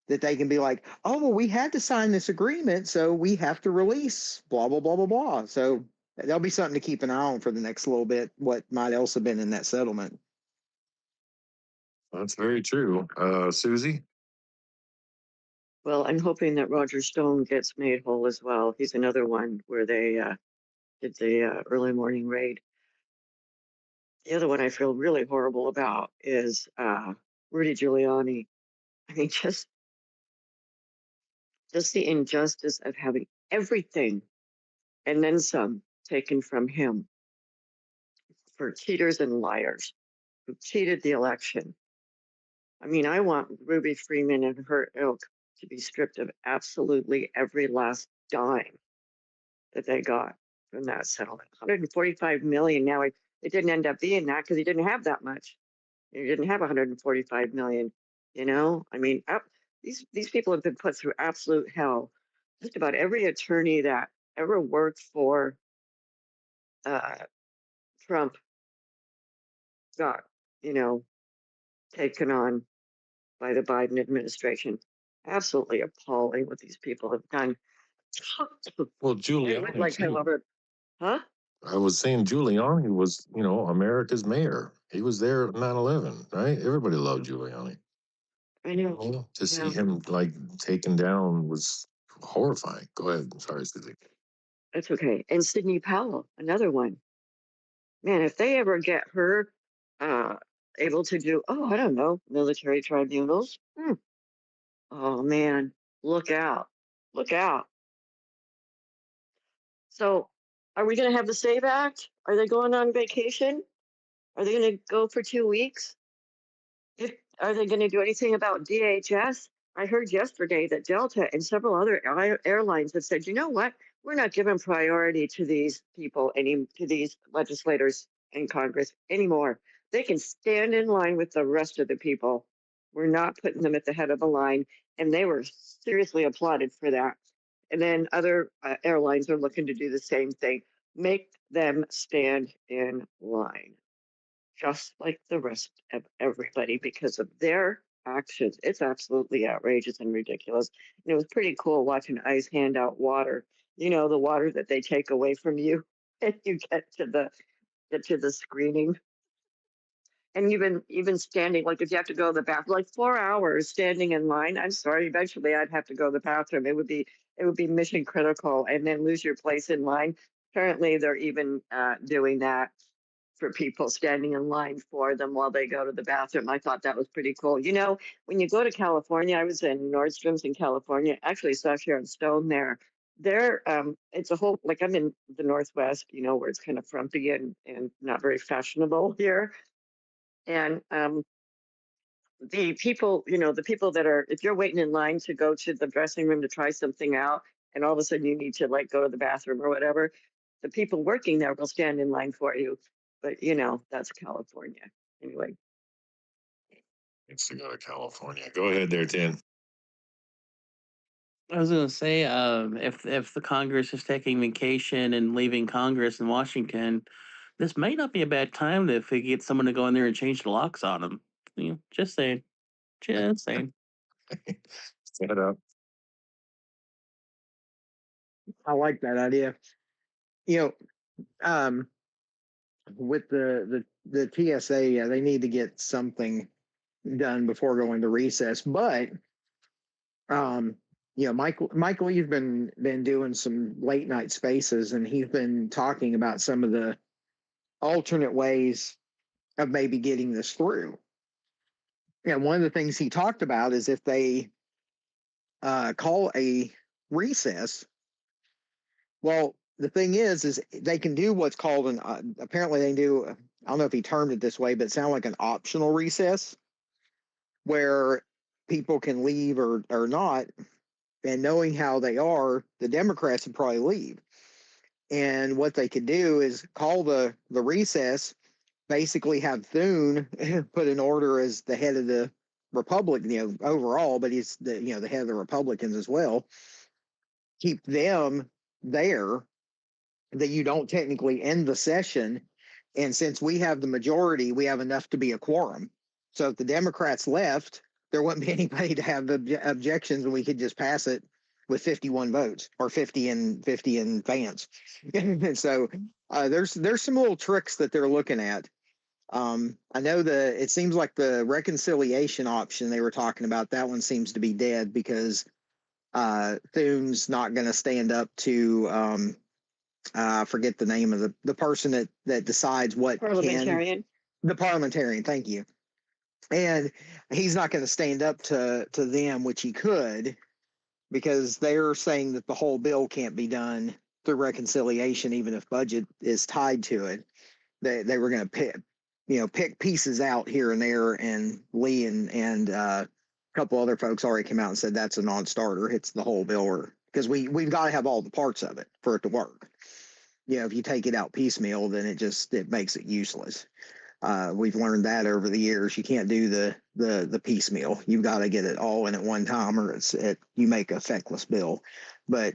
[SPEAKER 9] that they can be like, oh, well, we had to sign this agreement, so we have to release blah, blah, blah, blah, blah. So that'll be something to keep an eye on for the next little bit, what might else have been in that settlement.
[SPEAKER 1] That's very true. Susie?
[SPEAKER 6] Well, I'm hoping that Roger Stone gets made whole as well. He's another one where they did the early morning raid. The other one I feel really horrible about is Rudy Giuliani. I mean, just the injustice of having everything and then some taken from him for cheaters and liars who cheated the election. I mean, I want Ruby Freeman and her ilk to be stripped of absolutely every last dime that they got from that settlement. 145 million. Now it didn't end up being that because he didn't have that much. He didn't have 145 million. I mean, these people have been put through absolute hell. Just about every attorney that ever worked for Trump got, taken on by the Biden administration. Absolutely appalling what these people have done.
[SPEAKER 1] Well,
[SPEAKER 6] I would
[SPEAKER 1] Giuliani,
[SPEAKER 6] like,
[SPEAKER 1] too.
[SPEAKER 6] however, huh?
[SPEAKER 1] I was saying Giuliani was, America's mayor. He was there at 9/11, right? Everybody loved Giuliani.
[SPEAKER 6] I know.
[SPEAKER 1] Well, to see
[SPEAKER 6] Yeah,
[SPEAKER 1] him taken down was horrifying. Go ahead. Sorry, Susie.
[SPEAKER 6] that's okay. And Sidney Powell, another one. Man, if they ever get her uh, able to do, I don't know, military tribunals. Oh man, look out. Look out. So, are we going to have the SAVE Act? Are they going on vacation? Are they going to go for 2 weeks? Are they going to do anything about DHS? I heard yesterday that Delta and several other airlines have said, you know what? We're not giving priority to these people, to these legislators in Congress anymore. They can stand in line with the rest of the people. We're not putting them at the head of the line. And they were seriously applauded for that. And then other airlines are looking to do the same thing. Make them stand in line, just like the rest of everybody, because of their actions. It's absolutely outrageous and ridiculous. And it was pretty cool watching ICE hand out water. The water that they take away from you and you get to the screening. And even standing, like if you have to go to the bathroom, like 4 hours standing in line. I'm sorry, eventually I'd have to go to the bathroom. It would be mission critical, and then lose your place in line. Apparently, they're even doing that for people standing in line for them while they go to the bathroom. I thought that was pretty cool. When you go to California, I was in Nordstrom's in California. Actually, saw Sharon Stone there. It's a whole, like, I'm in the Northwest, where it's kind of frumpy and not very fashionable here. And the people that are, if you're waiting in line to go to the dressing room to try something out, and all of a sudden you need to go to the bathroom or whatever, the people working there will stand in line for you. But that's California anyway.
[SPEAKER 1] It's to go to California. Go ahead there, Tim.
[SPEAKER 5] I was gonna say, if the Congress is taking vacation and leaving Congress in Washington, this might not be a bad time if we get someone to go in there and change the locks on them. Just saying. Just saying.
[SPEAKER 1] Set up.
[SPEAKER 9] I like that idea. With the TSA, yeah, they need to get something done before going to recess. But Michael, you've been doing some late night spaces, and he's been talking about some of the alternate ways of maybe getting this through. And one of the things he talked about is if they call a recess. Well, the thing is they can do what's called an. Apparently, they do. I don't know if he termed it this way, but it sounds like an optional recess, where people can leave or not. And knowing how they are, the Democrats would probably leave. And what they could do is call the recess, basically have Thune put in order as the head of the Republic, overall, but he's the head of the Republicans as well. Keep them there, that you don't technically end the session. And since we have the majority, we have enough to be a quorum. So if the Democrats left, there wouldn't be anybody to have objections, and we could just pass it with 51 votes or 50 in Vance. And so there's some little tricks that they're looking at. I know it seems like the reconciliation option they were talking about, that one seems to be dead because Thune's not going to stand up to forget the name of the person that decides what
[SPEAKER 6] Parliamentarian.
[SPEAKER 9] The parliamentarian, thank you. And he's not going to stand up to them, which he could, because they're saying that the whole bill can't be done through reconciliation, even if budget is tied to it. They were going to pick pieces out here and there, and Lee and a couple other folks already came out and said that's a non-starter. It's the whole bill, because we've got to have all the parts of it for it to work. If you take it out piecemeal, then it makes it useless. We've learned that over the years. You can't do the piecemeal. You've got to get it all in at one time, or you make a feckless bill. But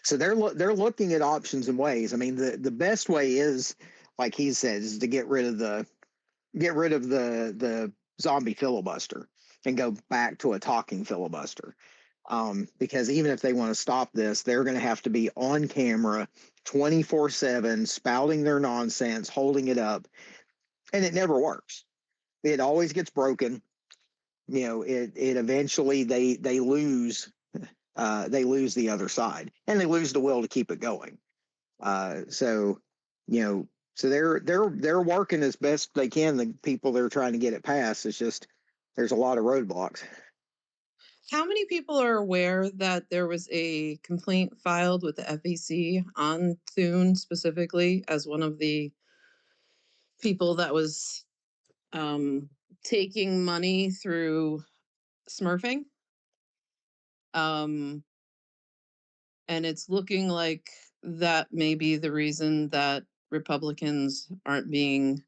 [SPEAKER 9] so they're looking at options and ways. I mean, the best way is, like he said, is to get rid of the zombie filibuster and go back to a talking filibuster. Because even if they want to stop this, they're going to have to be on camera 24/7, spouting their nonsense, holding it up, and it never works. It always gets broken. It eventually they lose the other side, and they lose the will to keep it going. So they're working as best they can. The people they're trying to get it passed. It's just there's a lot of roadblocks.
[SPEAKER 7] How many people are aware that there was a complaint filed with the FEC on Thune specifically as one of the people that was taking money through smurfing? And it's looking like that may be the reason that Republicans aren't being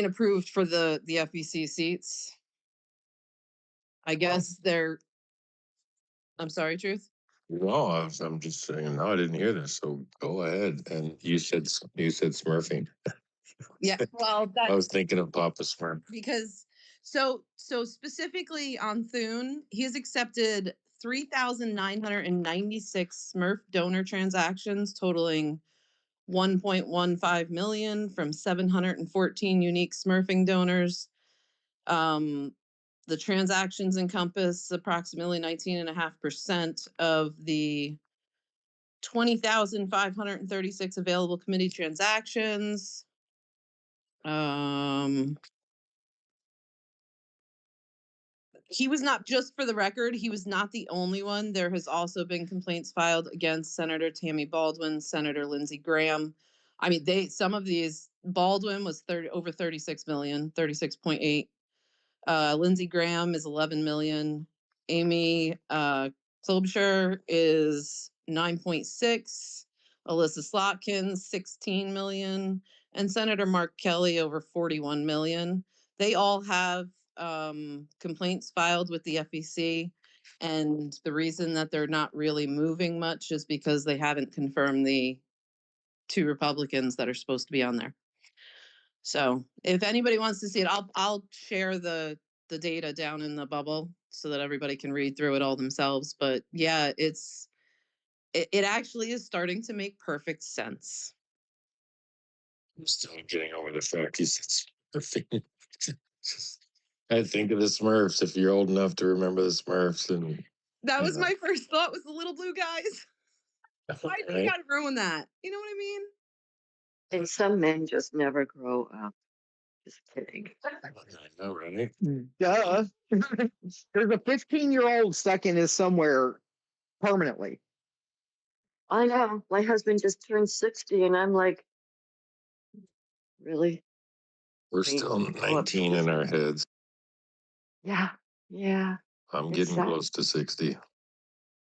[SPEAKER 7] approved for the FEC seats. I guess I'm sorry, Truth.
[SPEAKER 1] No, I'm just saying. No, I didn't hear this. So go ahead. And you said smurfing.
[SPEAKER 7] Yeah, well,
[SPEAKER 1] I was thinking of Papa Smurf.
[SPEAKER 7] because so specifically on Thune, he has accepted 3,996 Smurf donor transactions totaling 1.15 million from 714 unique Smurfing donors. The transactions encompass approximately 19.5% of the 20,536 available committee transactions. He was not, just for the record, he was not the only one. There has also been complaints filed against Senator Tammy Baldwin, Senator Lindsey Graham. I mean, some of these, Baldwin was over 36 million, 36.8. Lindsey Graham is 11 million. Amy Klobuchar is 9.6. Alyssa Slotkin, 16 million. And Senator Mark Kelly over 41 million. They all have complaints filed with the FEC. And the reason that they're not really moving much is because they haven't confirmed the 2 Republicans that are supposed to be on there. So if anybody wants to see it, I'll share the data down in the bubble so that everybody can read through it all themselves. But yeah, it actually is starting to make perfect sense.
[SPEAKER 1] I'm still getting over the fact he said smurfing. I think of the Smurfs. If you're old enough to remember the Smurfs, and
[SPEAKER 7] That was
[SPEAKER 1] Yeah.
[SPEAKER 7] my first thought was the little blue guys. Why do you
[SPEAKER 1] Right?
[SPEAKER 7] gotta ruin that? You know what I mean?
[SPEAKER 6] And some men just never grow up. Just kidding.
[SPEAKER 1] I know, right?
[SPEAKER 9] Duh. There's a 15-year-old stuck in this somewhere permanently.
[SPEAKER 6] I know. My husband just turned 60, and I'm like, really?
[SPEAKER 1] We're
[SPEAKER 6] I mean,
[SPEAKER 1] still
[SPEAKER 6] grow up to
[SPEAKER 1] 19 in our heads.
[SPEAKER 6] Yeah, yeah.
[SPEAKER 1] I'm
[SPEAKER 6] It's
[SPEAKER 1] getting
[SPEAKER 6] sad.
[SPEAKER 1] close to 60.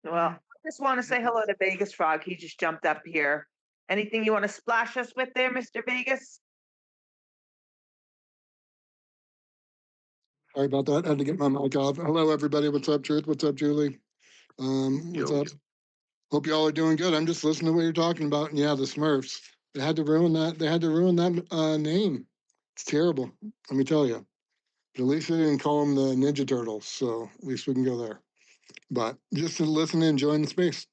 [SPEAKER 4] Well, I just want to say hello to Vegas Frog. He just jumped up here. Anything you want to splash us with there, Mr. Vegas?
[SPEAKER 11] Sorry about that. I had to get my mic off. Hello, everybody. What's up, Truth? What's up, Julie? What's
[SPEAKER 1] Yo,
[SPEAKER 11] up? Hope y'all are doing good. I'm just listening to what you're talking about. And yeah, the Smurfs. They had to ruin that. They had to ruin that name. It's terrible. Let me tell you. But at least they didn't call them the Ninja Turtles. So at least we can go there. But just to listen and enjoy the space.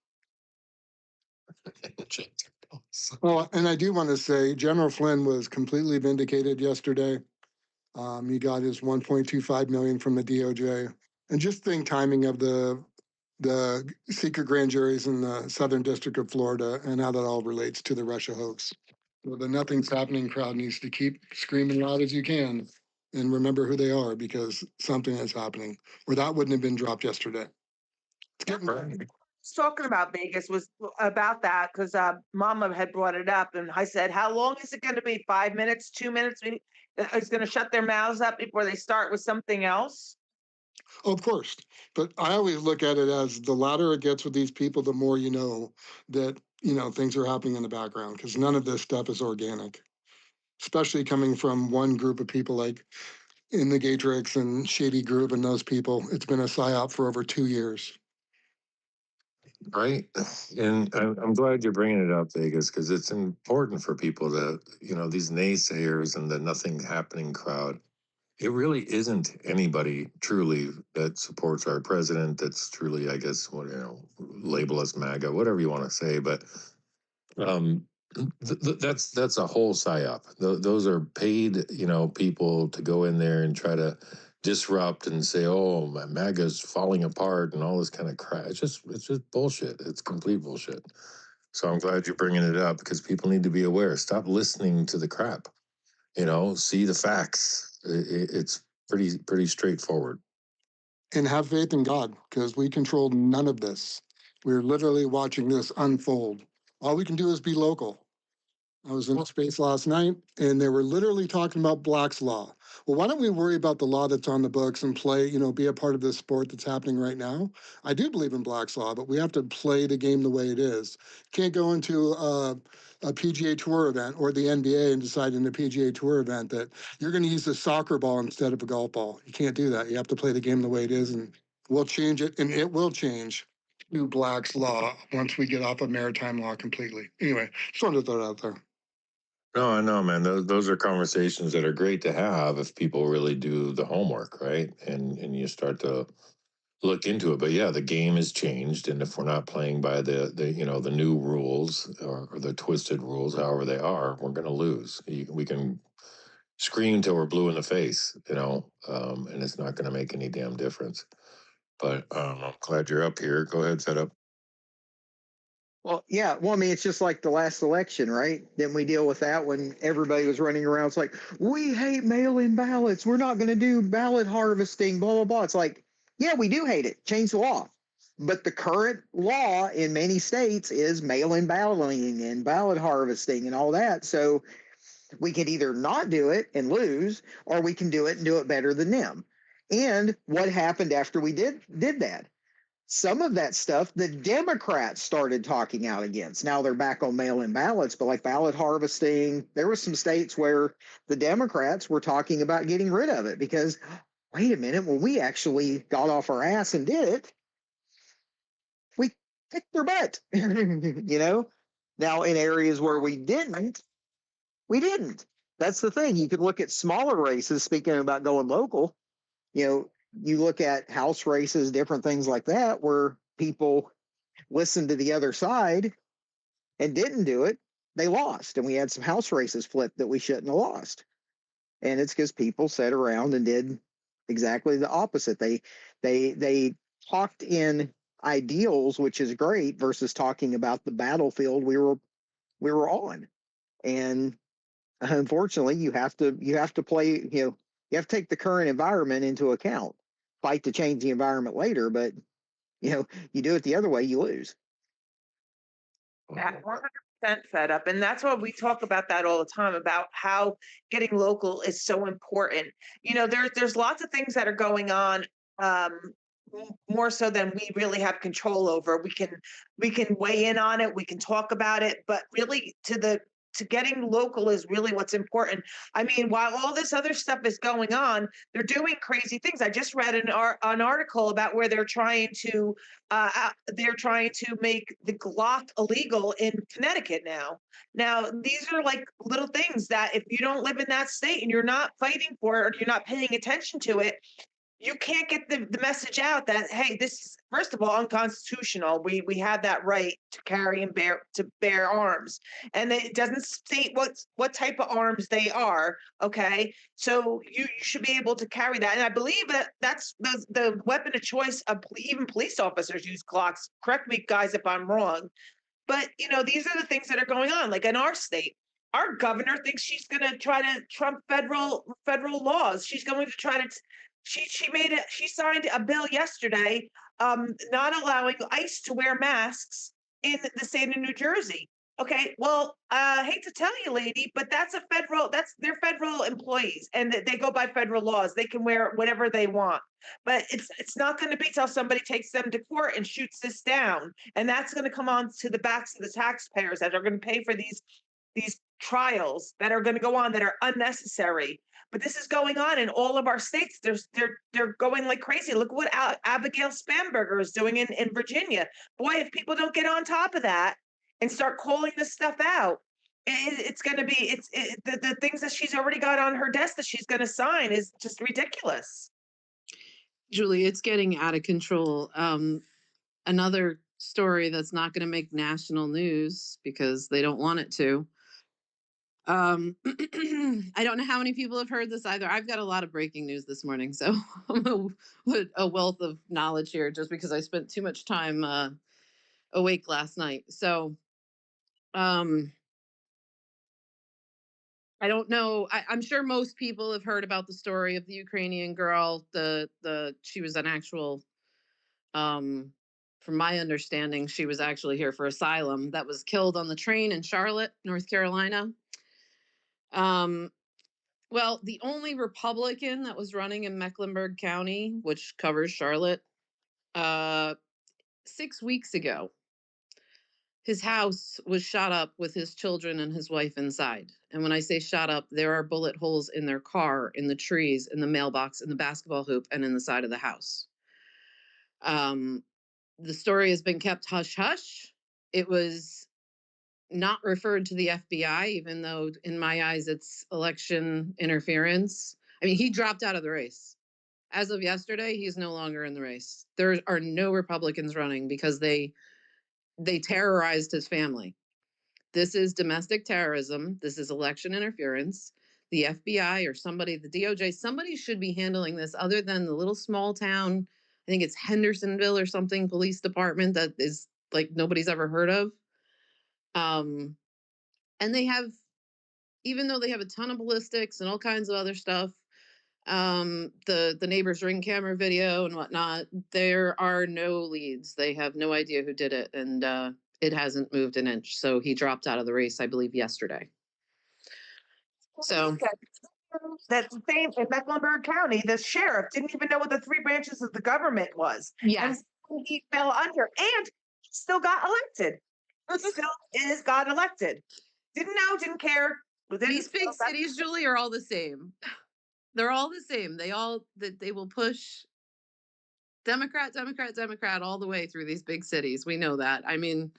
[SPEAKER 11] Oh, and I do want to say General Flynn was completely vindicated yesterday. He got his 1.25 million from the DOJ. And just think timing of the secret grand juries in the Southern District of Florida and how that all relates to the Russia hoax. So the nothing's happening crowd needs to keep screaming loud as you can and remember who they are because something is happening or that wouldn't have been dropped yesterday. It's getting
[SPEAKER 1] right.
[SPEAKER 4] Was talking about Vegas was about that because Mama had brought it up, and I said, "How long is it going to be? 5 minutes? 2 minutes? It's going to shut their mouths up before they start with something else."
[SPEAKER 11] Oh, of course. But I always look at it as the louder it gets with these people, the more you know that, things are happening in the background because none of this stuff is organic, especially coming from one group of people like in the Gatrix and Shady Group and those people. It's been a psyop for over 2 years.
[SPEAKER 1] Right. And I'm glad you're bringing it up, Vegas, because it's important for people to, these naysayers and the nothing happening crowd. It really isn't anybody truly that supports our president. That's truly, I guess, label us MAGA, whatever you want to say. But that's a whole psyop. Those are paid, people to go in there and try to disrupt and say, "Oh, my MAGA's falling apart" and all this kind of crap. It's just bullshit. It's complete bullshit. So I'm glad you're bringing it up because people need to be aware. Stop listening to the crap. See the facts. It's pretty straightforward.
[SPEAKER 11] And have faith in God because we control none of this. We're literally watching this unfold. All we can do is be local. I was in space last night and they were literally talking about Black's Law. Well, why don't we worry about the law that's on the books and play, be a part of this sport that's happening right now? I do believe in Black's Law, but we have to play the game the way it is. Can't go into a PGA Tour event or the NBA and decide in the PGA Tour event that you're going to use a soccer ball instead of a golf ball. You can't do that. You have to play the game the way it is, and we'll change it, and it will change to Black's Law once we get off of maritime law completely. Anyway, just wanted to throw it out there.
[SPEAKER 1] No, I know, man. Those are conversations that are great to have if people really do the homework, right? And you start to look into it. But yeah, the game has changed, and if we're not playing by the new rules or the twisted rules, however they are, we're going to lose. We can scream till we're blue in the face, and it's not going to make any damn difference. But I'm glad you're up here. Go ahead, set up.
[SPEAKER 9] Well, yeah. Well, I mean, it's just like the last election, right? Didn't we deal with that when everybody was running around? It's like, we hate mail-in ballots. We're not going to do ballot harvesting, blah, blah, blah. It's like, yeah, we do hate it. Change the law. But the current law in many states is mail-in balloting and ballot harvesting and all that. So we could either not do it and lose, or we can do it and do it better than them. And what happened after we did that? Some of that stuff the Democrats started talking out against. Now they're back on mail-in ballots, but like ballot harvesting, there were some states where the Democrats were talking about getting rid of it because, wait a minute, when we actually got off our ass and did it, we kicked their butt. Now in areas where we didn't. That's the thing. You could look at smaller races, speaking about going local, you look at house races, different things like that, where people listened to the other side and didn't do it, they lost. And we had some house races flipped that we shouldn't have lost. And it's because people sat around and did exactly the opposite. They talked in ideals, which is great, versus talking about the battlefield we were on. And unfortunately, you have to play, you have to take the current environment into account. Fight to change the environment later, but you do it the other way, you lose.
[SPEAKER 4] Yeah, 100% fed up. And that's why we talk about that all the time, about how getting local is so important. There's lots of things that are going on, more so than we really have control over. We can weigh in on it, we can talk about it, but really to getting local is really what's important. I mean, while all this other stuff is going on, they're doing crazy things. I just read an article about where they're trying to make the Glock illegal in Connecticut now. Now, these are like little things that if you don't live in that state and you're not fighting for it or you're not paying attention to it, you can't get the message out that, hey, this is first of all unconstitutional. We have that right to carry and bear arms, and it doesn't state what type of arms they are. Okay, so you should be able to carry that, and I believe that's the weapon of choice of even police officers use Glocks. Correct me, guys, if I'm wrong, but these are the things that are going on. Like in our state, our governor thinks she's going to try to trump federal laws. She's going to try to. She signed a bill yesterday, not allowing ICE to wear masks in the state of New Jersey. Okay, well, I hate to tell you, lady, but that's they're federal employees, and they go by federal laws. They can wear whatever they want, but it's not going to be till somebody takes them to court and shoots this down, and that's going to come on to the backs of the taxpayers that are going to pay for these trials that are going to go on that are unnecessary. But this is going on in all of our states. They're going like crazy. Look what Abigail Spanberger is doing in Virginia. Boy, if people don't get on top of that and start calling this stuff out, it's going to be the things that she's already got on her desk that she's going to sign is just ridiculous.
[SPEAKER 7] Julie, it's getting out of control. Another story that's not going to make national news because they don't want it to. I don't know how many people have heard this either. I've got a lot of breaking news this morning, so I'm a wealth of knowledge here just because I spent too much time awake last night. So I don't know. I'm sure most people have heard about the story of the Ukrainian girl. She was an actual, from my understanding, she was actually here for asylum, that was killed on the train in Charlotte, North Carolina. Well, the only Republican that was running in Mecklenburg County, which covers Charlotte, 6 weeks ago, his house was shot up with his children and his wife inside. And when I say shot up, there are bullet holes in their car, in the trees, in the mailbox, in the basketball hoop, and in the side of the house. The story has been kept hush hush. It was not referred to the FBI, even though in my eyes it's election interference. I mean, he dropped out of the race. As of yesterday, he's no longer in the race. There are no Republicans running because they terrorized his family. This is domestic terrorism. This is election interference. The FBI or somebody, the DOJ, somebody should be handling this other than the little small town, I think it's Hendersonville or something, police department that is like nobody's ever heard of. And they have, even though they have a ton of ballistics and all kinds of other stuff, the neighbor's ring camera video and whatnot, there are no leads. They have no idea who did it, and it hasn't moved an inch. So he dropped out of the race, I believe, yesterday. So
[SPEAKER 4] that's the same in Mecklenburg County. The sheriff didn't even know what the three branches of the government was.
[SPEAKER 7] Yes.
[SPEAKER 4] And he fell under and still got elected. Still got elected. Didn't know, didn't care.
[SPEAKER 7] These big cities, Julie, are all the same. They're all the same. They will push Democrat all the way through these big cities. We know that. I mean,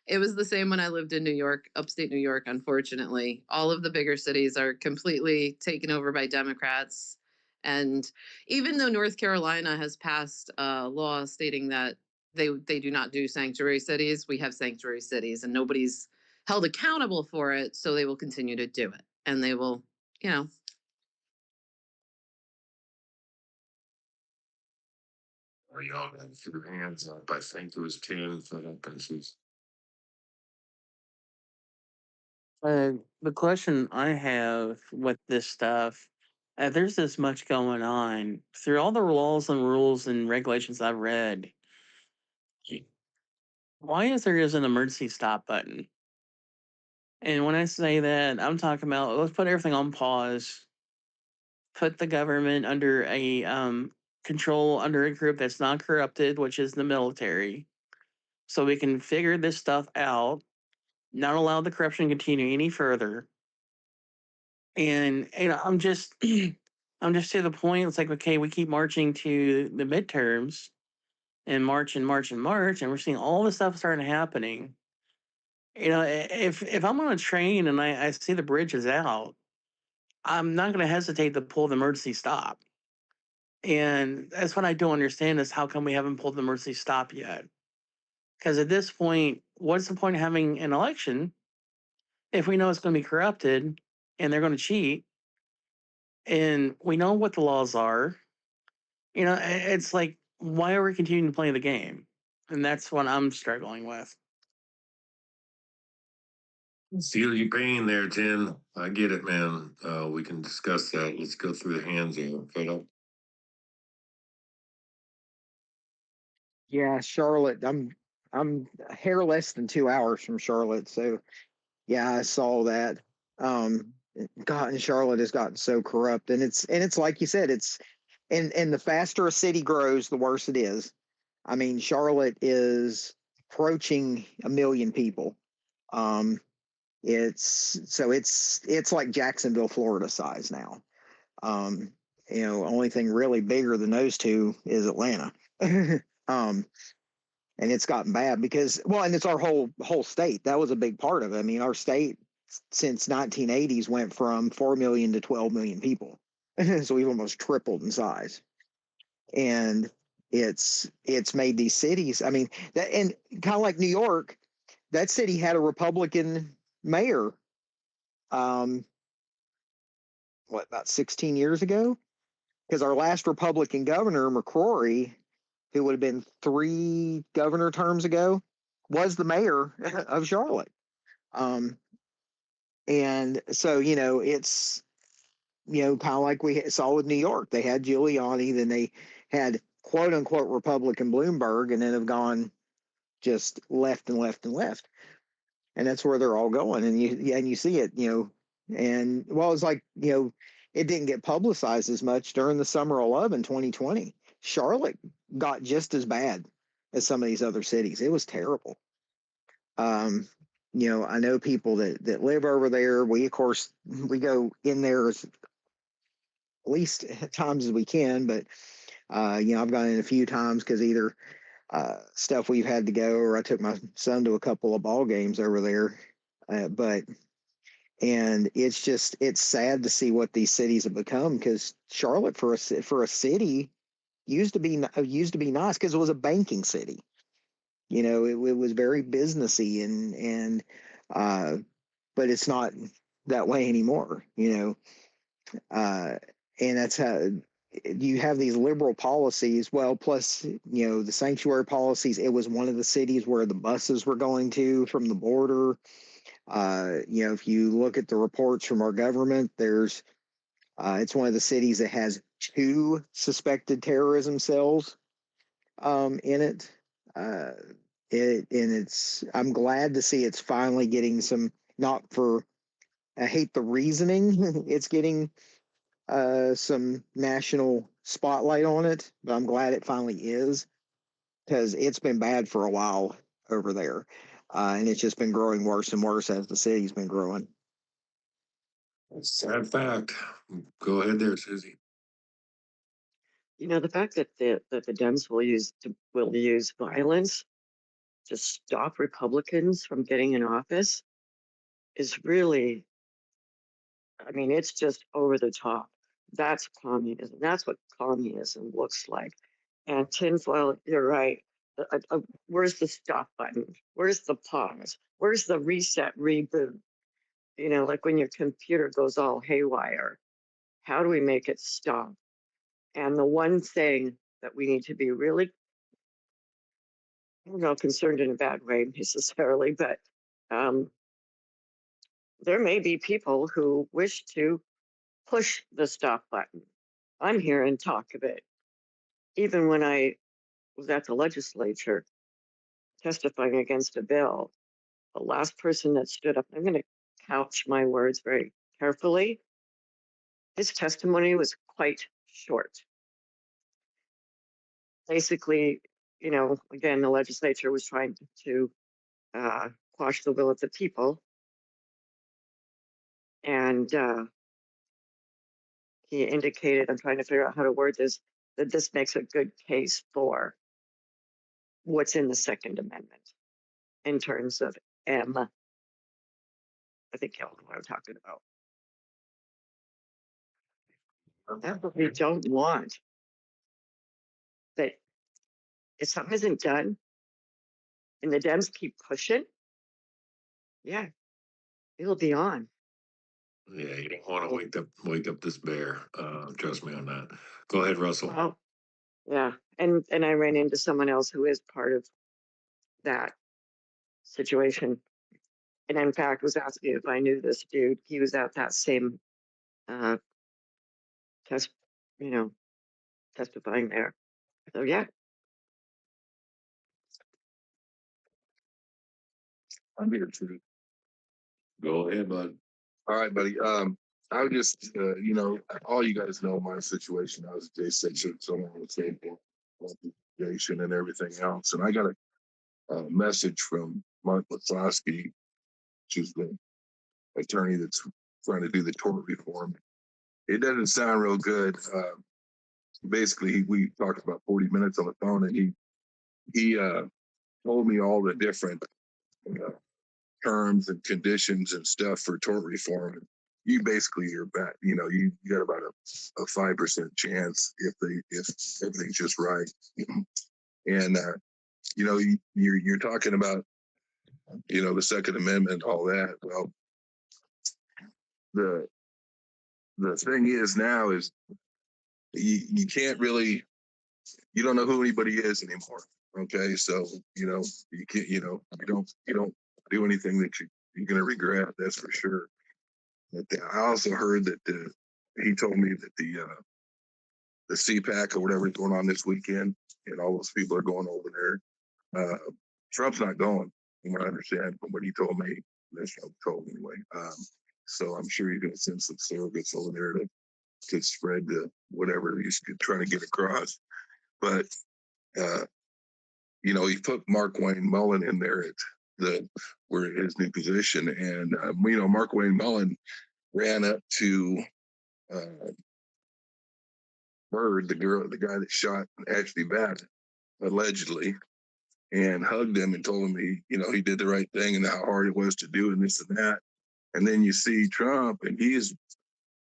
[SPEAKER 7] it was the same when I lived in New York, upstate New York, unfortunately. All of the bigger cities are completely taken over by Democrats. And even though North Carolina has passed a law stating that they do not do sanctuary cities, we have sanctuary cities and nobody's held accountable for it. So they will continue to do it. And they will,
[SPEAKER 1] Are y'all going through hands up? I think it was 10 for that pieces.
[SPEAKER 5] The question I have with this stuff, there's this much going on through all the laws and rules and regulations I've read. Why is there just an emergency stop button? And when I say that, I'm talking about let's put everything on pause, put the government under a control under a group that's not corrupted, which is the military, so we can figure this stuff out, not allow the corruption to continue any further. And I'm just I'm just to the point. It's like, okay, we keep marching to the midterms and march and march and march, and we're seeing all this stuff starting happening. If I'm on a train and I see the bridge is out, I'm not going to hesitate to pull the emergency stop. And that's what I don't understand is how come we haven't pulled the emergency stop yet? Because at this point, what's the point of having an election if we know it's going to be corrupted and they're going to cheat and we know what the laws are? It's like, why are we continuing to play the game? And that's what I'm struggling with.
[SPEAKER 1] Feel your pain there, Tim. I get it, man. We can discuss that. Let's go through the hands here.
[SPEAKER 9] Yeah, Charlotte. I'm a hair less than 2 hours from Charlotte, so yeah, I saw that. Um, God, and Charlotte has gotten so corrupt, and it's like you said, and the faster a city grows, the worse it is. I mean, Charlotte is approaching 1 million people. Um, it's like Jacksonville, Florida size now. Um, only thing really bigger than those two is Atlanta. um, and it's gotten bad because, well, and it's our whole state. That was a big part of it. I mean, our state since 1980s went from 4 million to 12 million people. So we've almost tripled in size. And it's made these cities, I mean, that, and kind of like New York, that city had a Republican mayor, um, about 16 years ago? Because our last Republican governor, McCrory, who would have been 3 governor terms ago, was the mayor of Charlotte. Um, and so, it's, kind of like we saw with New York. They had Giuliani, then they had quote unquote Republican Bloomberg, and then have gone just left and left and left. And that's where they're all going. And you see it, and well, it's like, it didn't get publicized as much during the summer of love in 2020. Charlotte got just as bad as some of these other cities. It was terrible. Um, I know people that live over there. We, of course, we go in there as least times as we can, but I've gone in a few times because either stuff we've had to go, or I took my son to a couple of ball games over there. And it's sad to see what these cities have become, because Charlotte for a city used to be nice because it was a banking city. It was very businessy and but it's not that way anymore. And that's how you have these liberal policies. Well, plus, the sanctuary policies. It was one of the cities where the buses were going to from the border. If you look at the reports from our government, it's one of the cities that has 2 suspected terrorism cells in it. I'm glad to see it's finally getting some, not for, I hate the reasoning, it's getting some national spotlight on it, but I'm glad it finally is, because it's been bad for a while over there. And it's just been growing worse and worse as the city's been growing.
[SPEAKER 1] Sad fact. Go ahead there, Susie.
[SPEAKER 6] The fact that the Dems will use violence to stop Republicans from getting in office is really, I mean, it's just over the top. That's communism. That's what communism looks like. And tinfoil, you're right. Where's the stop button? Where's the pause? Where's the reset, reboot? Like when your computer goes all haywire, how do we make it stop? And the one thing that we need to be really I'm not concerned in a bad way necessarily, but um, there may be people who wish to push the stop button. I'm hearing talk of it. Even when I was at the legislature testifying against a bill, the last person that stood up, I'm going to couch my words very carefully, his testimony was quite short. Basically, again, the legislature was trying to quash the will of the people. And he indicated, I'm trying to figure out how to word this, that this makes a good case for what's in the Second Amendment in terms of M. I think y'all know what I'm talking about. That's what we don't want. That if something isn't done and the Dems keep pushing, yeah, it'll be on.
[SPEAKER 1] Yeah, you don't want to wake up this bear. Trust me on that. Go ahead, Russell.
[SPEAKER 6] Well, yeah, and I ran into someone else who is part of that situation, and in fact was asking if I knew this dude. He was at that same test, testifying there. So yeah,
[SPEAKER 2] I'm here too.
[SPEAKER 1] Go ahead, bud.
[SPEAKER 2] All right, buddy. I would just, all you guys know my situation. I was a J6, so I'm on the same Jason and everything else. And I got a message from Mark Laslowski, who's the attorney that's trying to do the tort reform. It doesn't sound real good. Basically, we talked about 40 minutes on the phone, and he told me all the different terms and conditions and stuff for tort reform. You basically you're back. You got about a 5% chance if everything's just right. And you're talking about the Second Amendment, all that. Well, the thing is now is you can't really, you don't know who anybody is anymore. Okay, so you can't, you don't do anything that you're gonna regret. That's for sure. But I also heard that he told me that the CPAC or whatever is going on this weekend, and all those people are going over there. Trump's not going, from what I understand, from what he told me. That's what he told me anyway. So I'm sure you're going to send some surrogates over there to spread the whatever he's trying to get across. But he put Mark Wayne Mullen in there at where his new position, and Mark Wayne Mullen ran up to Bird, the guy that shot Ashley Babbitt, allegedly, and hugged him and told him he did the right thing and how hard it was to do and this and that. And then you see Trump, and he's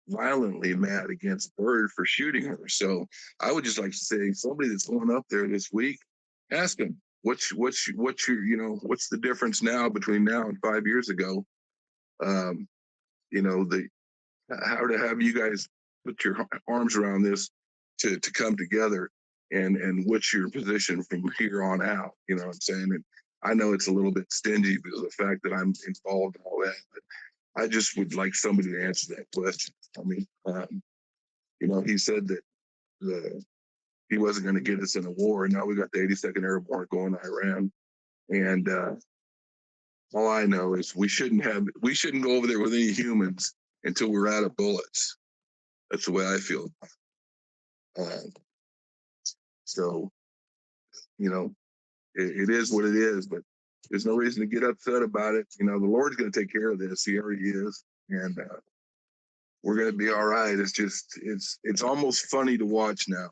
[SPEAKER 2] violently mad against Bird for shooting her. So I would just like to say, somebody that's going up there this week, ask him what's the difference now between now and 5 years ago. How to have you guys put your arms around this to come together, and what's your position from here on out? You know what I'm saying? And I know it's a little bit stingy because of the fact that I'm involved in all that, but I just would like somebody to answer that question. I mean, he said that he wasn't going to get us in a war, and now we got the 82nd Airborne going to Iran, and all I know is we shouldn't go over there with any humans until we're out of bullets. That's the way I feel. So, it is what it is, but there's no reason to get upset about it. The Lord's going to take care of this. He already is. And we're going to be all right. It's just, it's almost funny to watch now.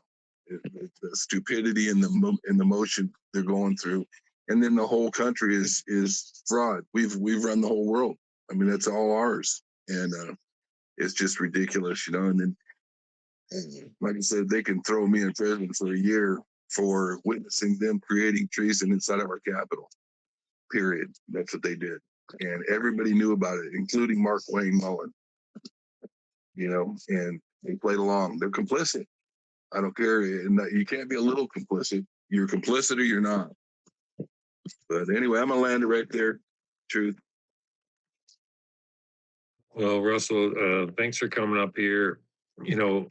[SPEAKER 2] The stupidity and the motion they're going through. And then the whole country is fraud. We've run the whole world. I mean, that's all ours. And it's just ridiculous, and then, like I said, they can throw me in prison for a year for witnessing them creating treason inside of our Capitol. Period. That's what they did. And everybody knew about it, including Mark Wayne Mullen. And they played along. They're complicit. I don't care. And you can't be a little complicit. You're complicit or you're not. But anyway, I'm gonna land it right there. Truth.
[SPEAKER 1] Well, Russell, thanks for coming up here. You know,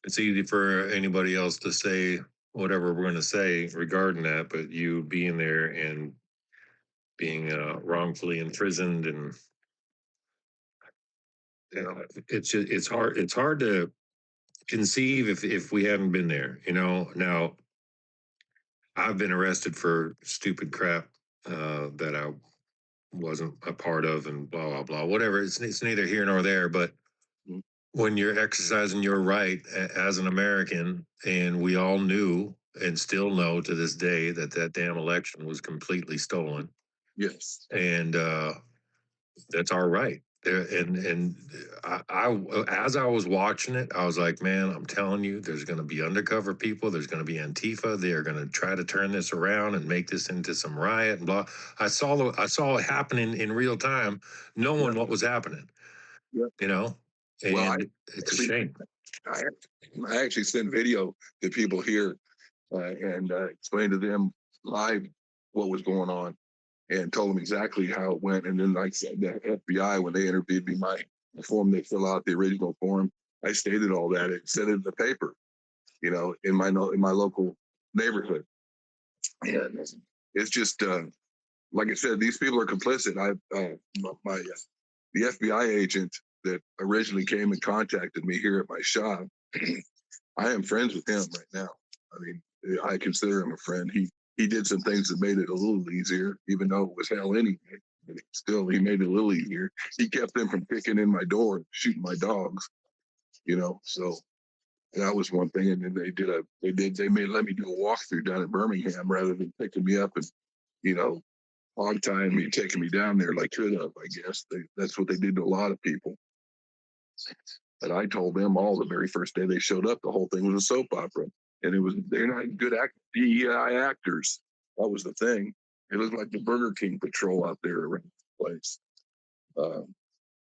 [SPEAKER 1] it's easy for anybody else to say whatever we're going to say regarding that, but you being there and being wrongfully imprisoned, and you know, it's hard to conceive if we hadn't been there. You know, now I've been arrested for stupid crap that I wasn't a part of, and blah blah blah. Whatever. It's neither here nor there. But when you're exercising your right as an American, and we all knew and still know to this day that that damn election was completely stolen.
[SPEAKER 2] Yes.
[SPEAKER 1] And that's our right. And I, as I was watching it, I was like, man, I'm telling you, there's going to be undercover people. There's going to be Antifa. They are going to try to turn this around and make this into some riot and blah. I saw it happening in real time, knowing what was happening.
[SPEAKER 2] Yep.
[SPEAKER 1] You know, and
[SPEAKER 2] well,
[SPEAKER 1] it's a shame.
[SPEAKER 2] I actually sent video to people here and explained to them live what was going on, and told them exactly how it went. And then, like I said, the FBI, when they interviewed me, the form they fill out, the original form, I stated all that. It said it in the paper, you know, in my local neighborhood. And it's just, like I said, these people are complicit. The FBI agent that originally came and contacted me here at my shop, I am friends with him right now. I mean, I consider him a friend. He did some things that made it a little easier, even though it was hell anyway. But still, he made it a little easier. He kept them from kicking in my door and shooting my dogs, you know. So that was one thing. And then they let me do a walkthrough down in Birmingham rather than picking me up and, you know, hog tying me, taking me down there like could have. I guess that's what they did to a lot of people. But I told them all the very first day they showed up, the whole thing was a soap opera. And they're not good DEI actors. That was the thing. It looked like the Burger King patrol out there around the place.
[SPEAKER 1] Well,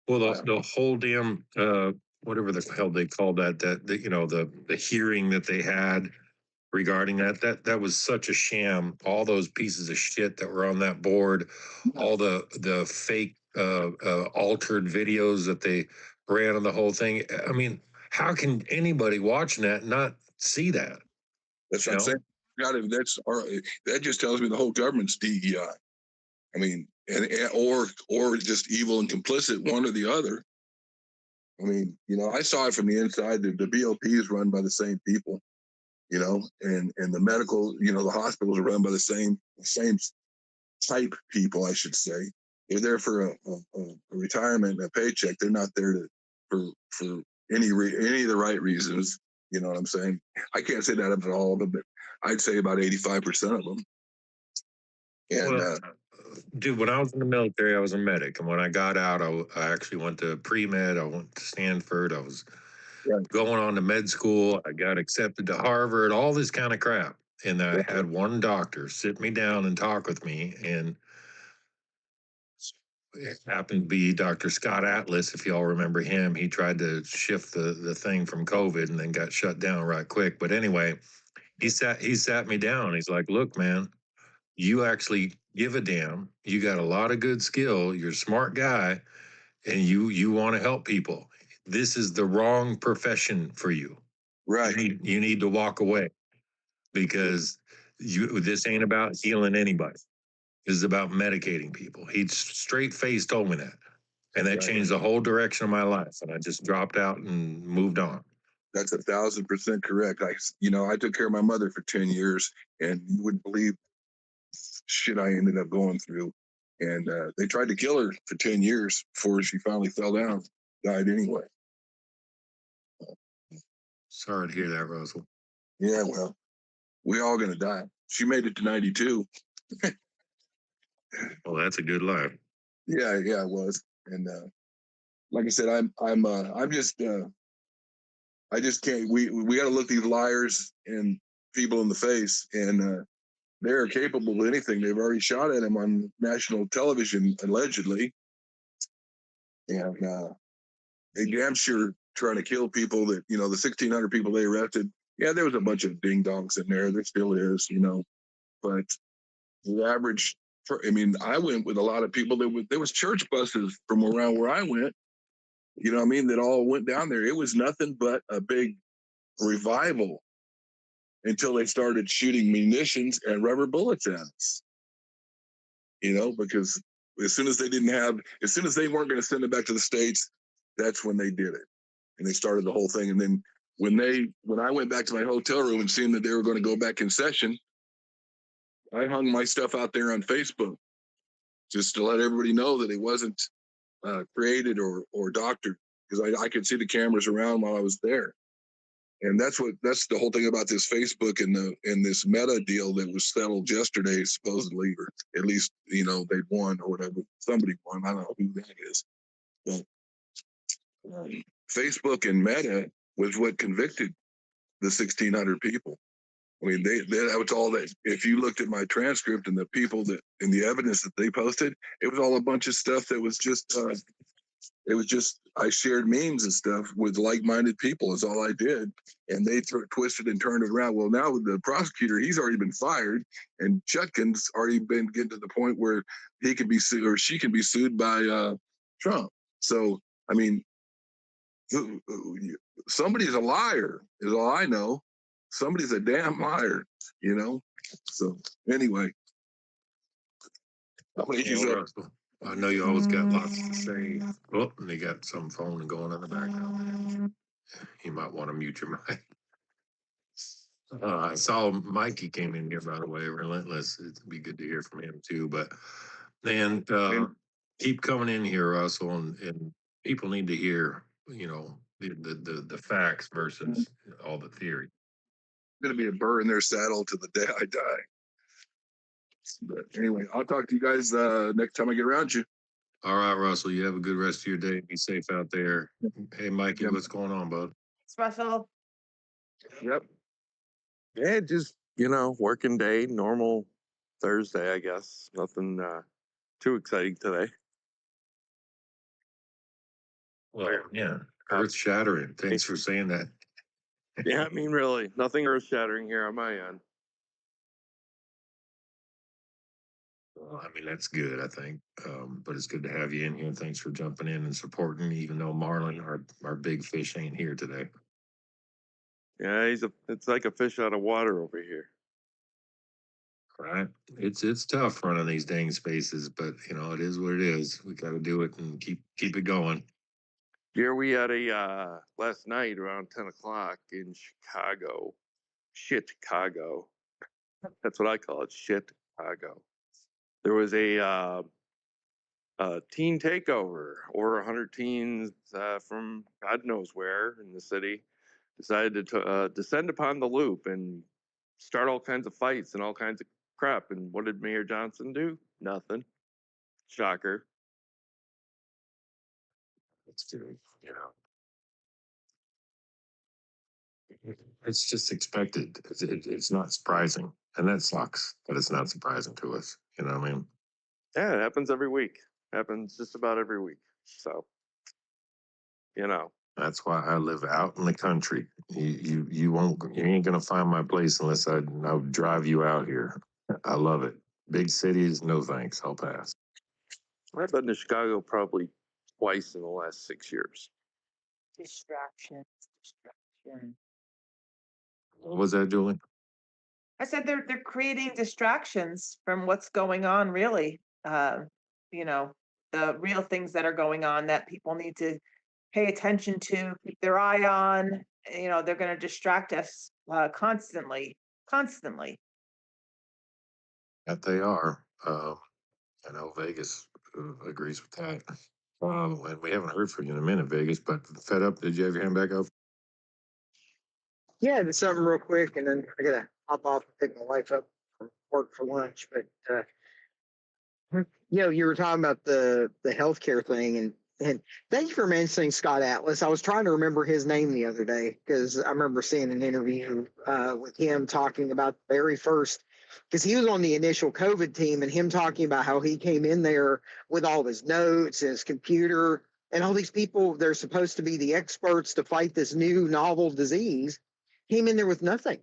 [SPEAKER 1] the whole damn whatever the hell they called that you know, the hearing that they had regarding that was such a sham. All those pieces of shit that were on that board, all the fake altered videos that they ran on the whole thing. I mean, how can anybody watching that not see that?
[SPEAKER 2] That's what I'm saying. That just tells me the whole government's DEI. I mean, or just evil and complicit, one or the other. I mean, you know, I saw it from the inside. The BOP is run by the same people, you know, and the medical, you know, the hospitals are run by the same type people, I should say. They're there for a retirement and a paycheck. They're not there for any of the right reasons. You know what I'm saying? I can't say that about all of them, but I'd say about 85% of them. And
[SPEAKER 1] well, dude, when I was in the military, I was a medic, and when I got out, I actually went to pre-med. I went to Stanford. I was going on to med school. I got accepted to Harvard. All this kind of crap, and I had one doctor sit me down and talk with me, and it happened to be Dr. Scott Atlas. If y'all remember him, he tried to shift the thing from COVID and then got shut down right quick. But anyway, he sat me down. He's like, "Look, man, you actually give a damn. You got a lot of good skill. You're a smart guy, and you want to help people. This is the wrong profession for you.
[SPEAKER 2] Right.
[SPEAKER 1] You need to walk away, because this ain't about healing anybody. This is about medicating people." He straight face told me that. And that changed the whole direction of my life. And I just dropped out and moved on.
[SPEAKER 2] That's 1,000% correct. I took care of my mother for 10 years, and you wouldn't believe shit I ended up going through. And they tried to kill her for 10 years before she finally fell down, died anyway.
[SPEAKER 1] Sorry to hear that, Russell.
[SPEAKER 2] Yeah, well, we all gonna die. She made it to 92.
[SPEAKER 1] Well, that's a good life.
[SPEAKER 2] Yeah, it was. And like I said, I'm just I just can't. We got to look these liars and people in the face, and they're capable of anything. They've already shot at him on national television, allegedly, and they damn sure trying to kill people. That, you know, the 1,600 people they arrested. Yeah, there was a bunch of ding dongs in there. There still is, you know, but
[SPEAKER 12] The average, I mean, I went with a lot of people there was church buses from around where I went, you know what I mean, that all went down there. It was nothing but a big revival until they started shooting munitions and rubber bullets at us. You know, because as soon as they weren't going to send it back to the States, that's when they did it. And they started the whole thing. And then when I went back to my hotel room and seeing that they were going to go back in session, I hung my stuff out there on Facebook just to let everybody know that it wasn't created or doctored, because I could see the cameras around while I was there. And that's the whole thing about this Facebook and this Meta deal that was settled yesterday, supposedly, or at least, you know, they won or whatever. Somebody won. I don't know who that is. But Facebook and Meta was what convicted the 1,600 people. I mean, that was all that. If you looked at my transcript and the people that and the evidence that they posted, it was all a bunch of stuff that was just. It was just I shared memes and stuff with like-minded people. Is all I did, and they twisted and turned it around. Well, now with the prosecutor, he's already been fired, and Chutkan's already been getting to the point where he can be sued or she can be sued by Trump. So, I mean, somebody's a liar. Is all I know. Somebody's a damn liar. You know. So anyway, I'm gonna use that.
[SPEAKER 1] I know you always got lots to say. Oh, and they got some phone going in the background. You might want to mute your mic. I saw Mikey came in here, by the way, Relentless. It'd be good to hear from him too. But man, keep coming in here, Russell, and people need to hear, you know, the facts versus all the theory.
[SPEAKER 12] Going to be a burr in their saddle to the day I die. But anyway, I'll talk to you guys next time I get around you.
[SPEAKER 1] All right, Russell, you have a good rest of your day. Be safe out there. Hey, Mikey, what's going on, bud?
[SPEAKER 4] Thanks, Russell.
[SPEAKER 12] Yep.
[SPEAKER 13] Yeah, just, you know, working day, normal Thursday, I guess. Nothing too exciting today.
[SPEAKER 1] Well, yeah, earth shattering. Thanks for saying that.
[SPEAKER 13] Yeah, I mean, really, nothing earth shattering here on my end.
[SPEAKER 1] Well, I mean, that's good, I think. But it's good to have you in here. Thanks for jumping in and supporting, even though Marlon, our big fish, ain't here today.
[SPEAKER 13] Yeah, it's like a fish out of water over here.
[SPEAKER 1] Right. It's tough running these dang spaces, but you know, it is what it is. We gotta do it and keep it going.
[SPEAKER 13] Here we had a last night around 10 o'clock in Chicago. Chicago. That's what I call it. Chicago. There was a teen takeover. Over 100 teens from God knows where in the city decided to descend upon the loop and start all kinds of fights and all kinds of crap. And what did Mayor Johnson do? Nothing. Shocker.
[SPEAKER 1] It's true, you know. It's just expected. It's not surprising, and that sucks. But it's not surprising to us. You know what I mean?
[SPEAKER 13] Yeah, it happens every week. Happens just about every week. So, you know.
[SPEAKER 1] That's why I live out in the country. You ain't gonna find my place unless I'll drive you out here. I love it. Big cities, no thanks. I'll pass.
[SPEAKER 13] I've been to Chicago probably twice in the last 6 years.
[SPEAKER 4] Distraction.
[SPEAKER 1] What was that, Julie?
[SPEAKER 4] I said they're creating distractions from what's going on, really. You know, the real things that are going on that people need to pay attention to, keep their eye on. You know, they're going to distract us constantly.
[SPEAKER 1] That they are. I know Vegas agrees with that. And we haven't heard from you in a minute, Vegas. But Fed Up, did you have your hand back up?
[SPEAKER 9] Yeah, it's something real quick, and then I gotta hop off and pick my wife up from work for lunch. But you were talking about the healthcare thing, and thank you for mentioning Scott Atlas. I was trying to remember his name the other day because I remember seeing an interview with him talking about the very first, because he was on the initial COVID team, and him talking about how he came in there with all of his notes and his computer, and all these people, they're supposed to be the experts to fight this new novel disease, came in there with nothing.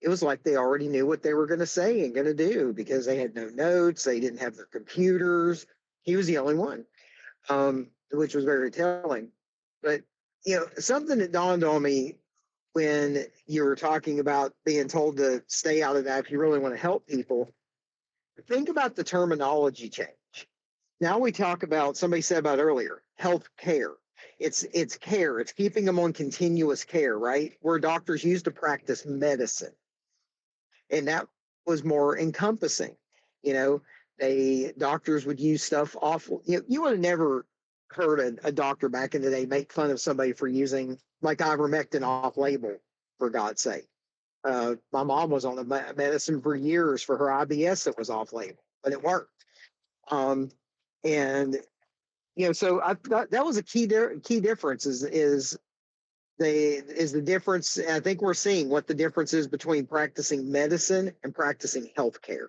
[SPEAKER 9] it was like they already knew what they were going to say and going to do because they had no notes. They didn't have their computers. He was the only one, which was very telling. But, something that dawned on me when you were talking about being told to stay out of that if you really want to help people, think about the terminology change. Now we talk about, somebody said about earlier, health care. It's care. It's keeping them on continuous care, right? Where doctors used to practice medicine. And that was more encompassing. Doctors would use stuff awful. You would have never heard a doctor back in the day make fun of somebody for using like ivermectin off label, for God's sake. My mom was on a medicine for years for her IBS that was off label, but it worked. And so I thought that was a key difference is the difference. I think we're seeing what the difference is between practicing medicine and practicing healthcare.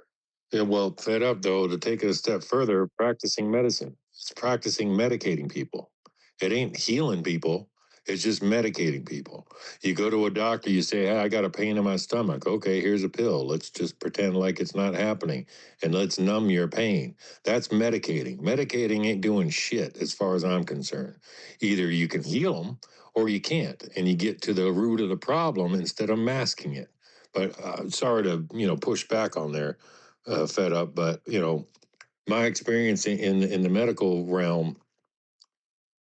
[SPEAKER 1] Yeah, well, fed up though, to take it a step further, practicing medicine. It's practicing medicating people. It ain't healing people. It's just medicating people. You go to a doctor, you say, hey, I got a pain in my stomach. Okay, here's a pill. Let's just pretend like it's not happening and let's numb your pain. That's medicating. Medicating ain't doing shit as far as I'm concerned. Either you can heal them or you can't, and you get to the root of the problem instead of masking it. But sorry to, push back on there, fed up, but, my experience in the medical realm,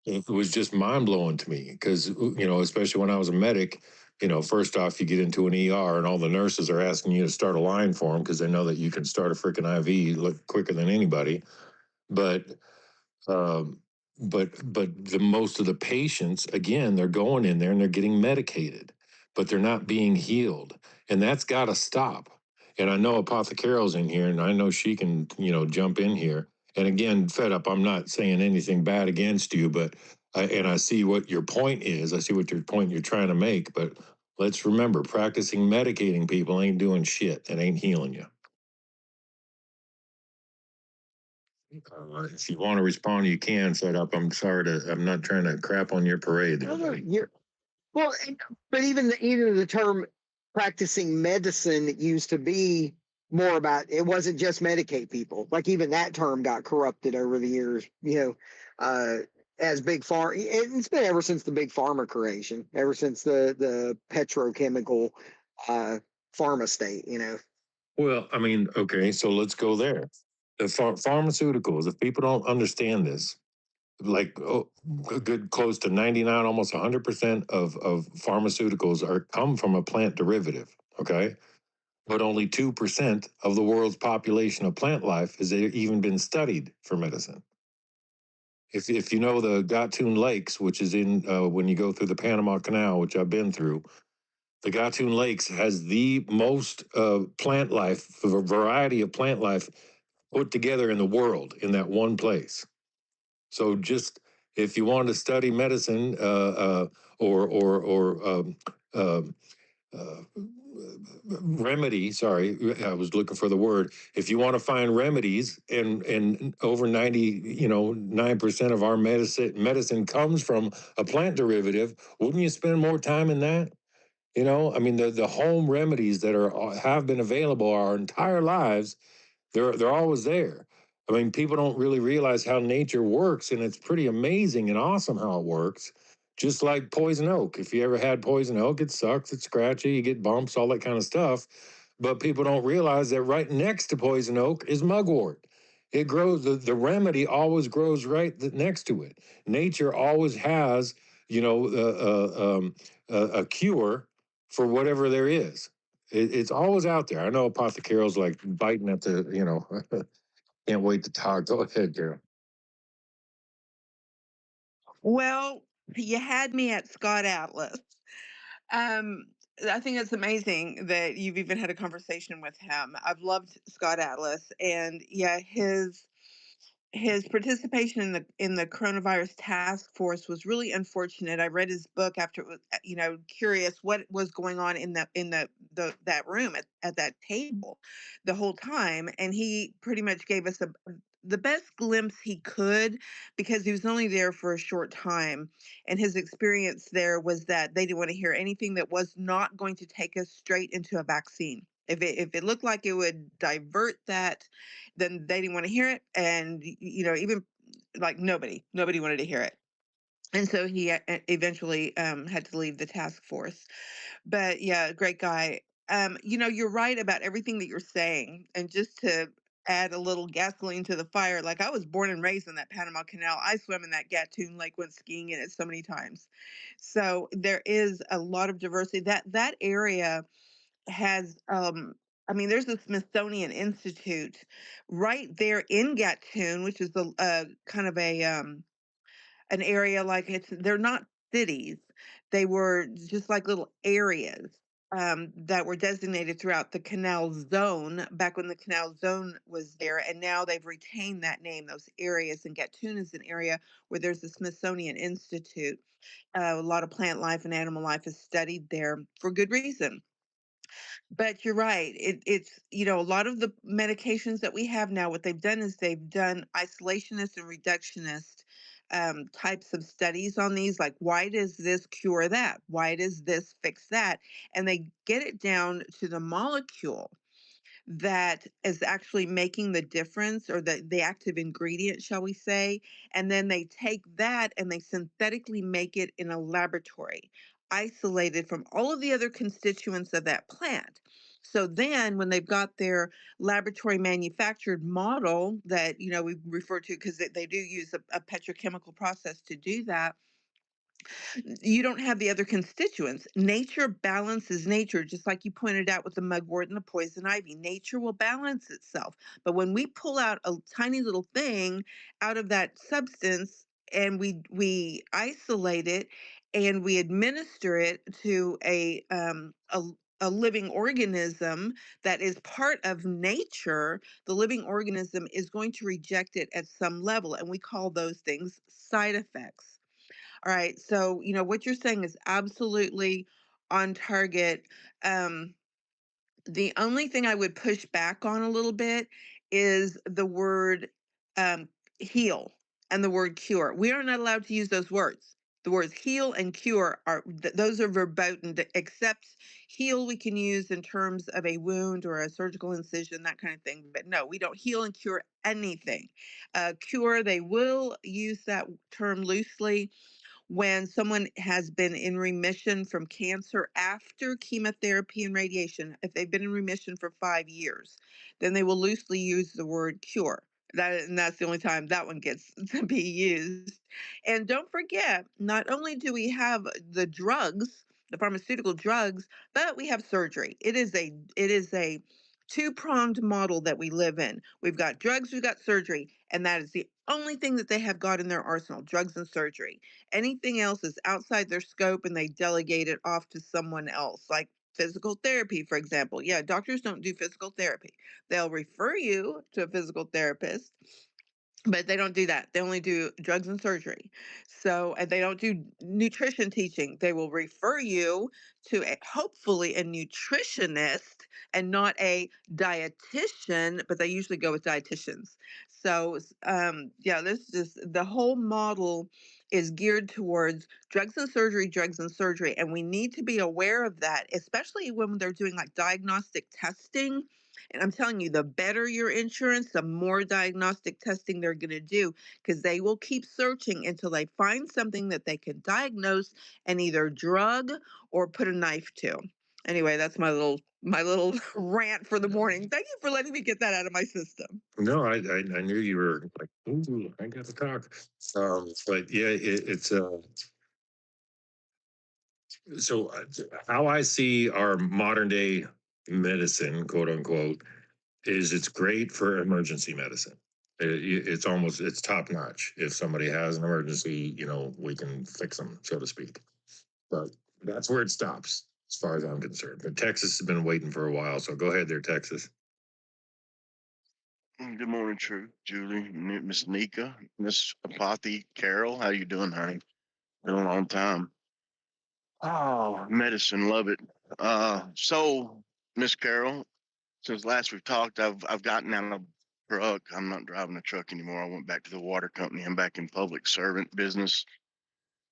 [SPEAKER 1] it was just mind blowing to me because, especially when I was a medic, first off, you get into an ER and all the nurses are asking you to start a line for them because they know that you can start a freaking IV quicker than anybody. But, the most of the patients, again, they're going in there and they're getting medicated, but they're not being healed. And that's got to stop. And I know Apothecaro's in here and I know she can, jump in here. And again, fed up, I'm not saying anything bad against you, but I see what your point is. I see what your point you're trying to make. But let's remember, practicing medicating people ain't doing shit. It ain't healing you. If you want to respond, you can. Fed up. I'm not trying to crap on your parade. There, buddy.
[SPEAKER 9] Well, but even the term practicing medicine used to be more about, it wasn't just medicate people. Like even that term got corrupted over the years, as big pharma. It's been ever since the big pharma creation, ever since the petrochemical pharma state,
[SPEAKER 1] Well, I mean, okay, so let's go there. The pharmaceuticals, if people don't understand this, like a good close to 99, almost 100% of pharmaceuticals come from a plant derivative, okay? But only 2% of the world's population of plant life has even been studied for medicine. If you know the Gatun Lakes, which is in when you go through the Panama Canal, which I've been through, the Gatun Lakes has the most plant life, a variety of plant life put together in the world in that one place. So just if you want to study medicine remedy, sorry, I was looking for the word. If you want to find remedies, and over 9% of our medicine comes from a plant derivative, wouldn't you spend more time in that? I mean, the home remedies that have been available our entire lives, they're always there. I mean, people don't really realize how nature works, and it's pretty amazing and awesome how it works. Just like poison oak. If you ever had poison oak, it sucks, it's scratchy, you get bumps, all that kind of stuff. But people don't realize that right next to poison oak is mugwort. It grows, the remedy always grows right next to it. Nature always has, a cure for whatever there is. It's always out there. I know Apothecaro's like biting at the, can't wait to talk. Go ahead, Carol.
[SPEAKER 14] Well, you had me at Scott Atlas. I think it's amazing that you've even had a conversation with him. I've loved Scott Atlas, and yeah, his participation in the coronavirus task force was really unfortunate. I read his book after it was, curious what was going on in that room at that table the whole time, and he pretty much gave us the best glimpse he could, because he was only there for a short time, and his experience there was that they didn't want to hear anything that was not going to take us straight into a vaccine. If it looked like it would divert that, then they didn't want to hear it, and even like nobody wanted to hear it. And so he eventually had to leave the task force. But yeah, great guy. You're right about everything that you're saying. And just to add a little gasoline to the fire, like, I was born and raised in that Panama Canal. I swam in that Gatun Lake, went skiing in it so many times. So there is a lot of diversity. That area has there's the Smithsonian Institute right there in Gatun, which is a kind of a an area, like, they're not cities. They were just like little areas that were designated throughout the canal zone back when the canal zone was there, and now they've retained that name, those areas. And Gatun is an area where there's the Smithsonian Institute. A lot of plant life and animal life is studied there for good reason. But you're right. It's, a lot of the medications that we have now, what they've done is they've done isolationist and reductionist types of studies on these. Like, why does this cure that? Why does this fix that? And they get it down to the molecule that is actually making the difference, or the active ingredient, shall we say. And then they take that and they synthetically make it in a laboratory, isolated from all of the other constituents of that plant. So then when they've got their laboratory manufactured model that, we refer to, because they do use a petrochemical process to do that, you don't have the other constituents. Nature balances nature, just like you pointed out with the mugwort and the poison ivy. Nature will balance itself. But when we pull out a tiny little thing out of that substance, and we isolate it, and we administer it to a living organism that is part of nature, the living organism is going to reject it at some level, and we call those things side effects. All right. So, what you're saying is absolutely on target. Um, the only thing I would push back on a little bit is the word um, heal and the word cure. We are not allowed to use those words. The words heal and cure those are verboten, except heal we can use in terms of a wound or a surgical incision, that kind of thing. But no, we don't heal and cure anything. Cure, they will use that term loosely when someone has been in remission from cancer after chemotherapy and radiation. If they've been in remission for 5 years, then they will loosely use the word cure. And that's the only time that one gets to be used. And don't forget, not only do we have the drugs, the pharmaceutical drugs, but we have surgery. It is a two-pronged model that we live in. We've got drugs, we've got surgery, and that is the only thing that they have got in their arsenal: drugs and surgery. Anything else is outside their scope, and they delegate it off to someone else, like physical therapy, for example. Yeah, doctors don't do physical therapy. They'll refer you to a physical therapist, but they don't do that. They only do drugs and surgery. So, and they don't do nutrition teaching. They will refer you to hopefully a nutritionist and not a dietitian, but they usually go with dietitians. So, yeah, this is the whole model is geared towards drugs and surgery. And we need to be aware of that, especially when they're doing like diagnostic testing. And I'm telling you, the better your insurance, the more diagnostic testing they're going to do, because they will keep searching until they find something that they can diagnose and either drug or put a knife to. Anyway, that's my little rant for the morning. Thank you for letting me get that out of my system.
[SPEAKER 1] No, I knew you were like, ooh, I got to talk. But yeah, it's so how I see our modern day medicine, quote unquote, is it's great for emergency medicine. It's top notch. If somebody has an emergency, we can fix them, so to speak. But that's where it stops, as far as I'm concerned. But Texas has been waiting for a while, so go ahead there, Texas.
[SPEAKER 15] Good morning, True, Julie, Miss Nika, Miss Apathy, Carol. How you doing, honey? Been a long time. Oh, medicine, love it. So Miss Carol, since last we've talked, I've gotten out of truck. I'm not driving a truck anymore. I went back to the water company. I'm back in public servant business.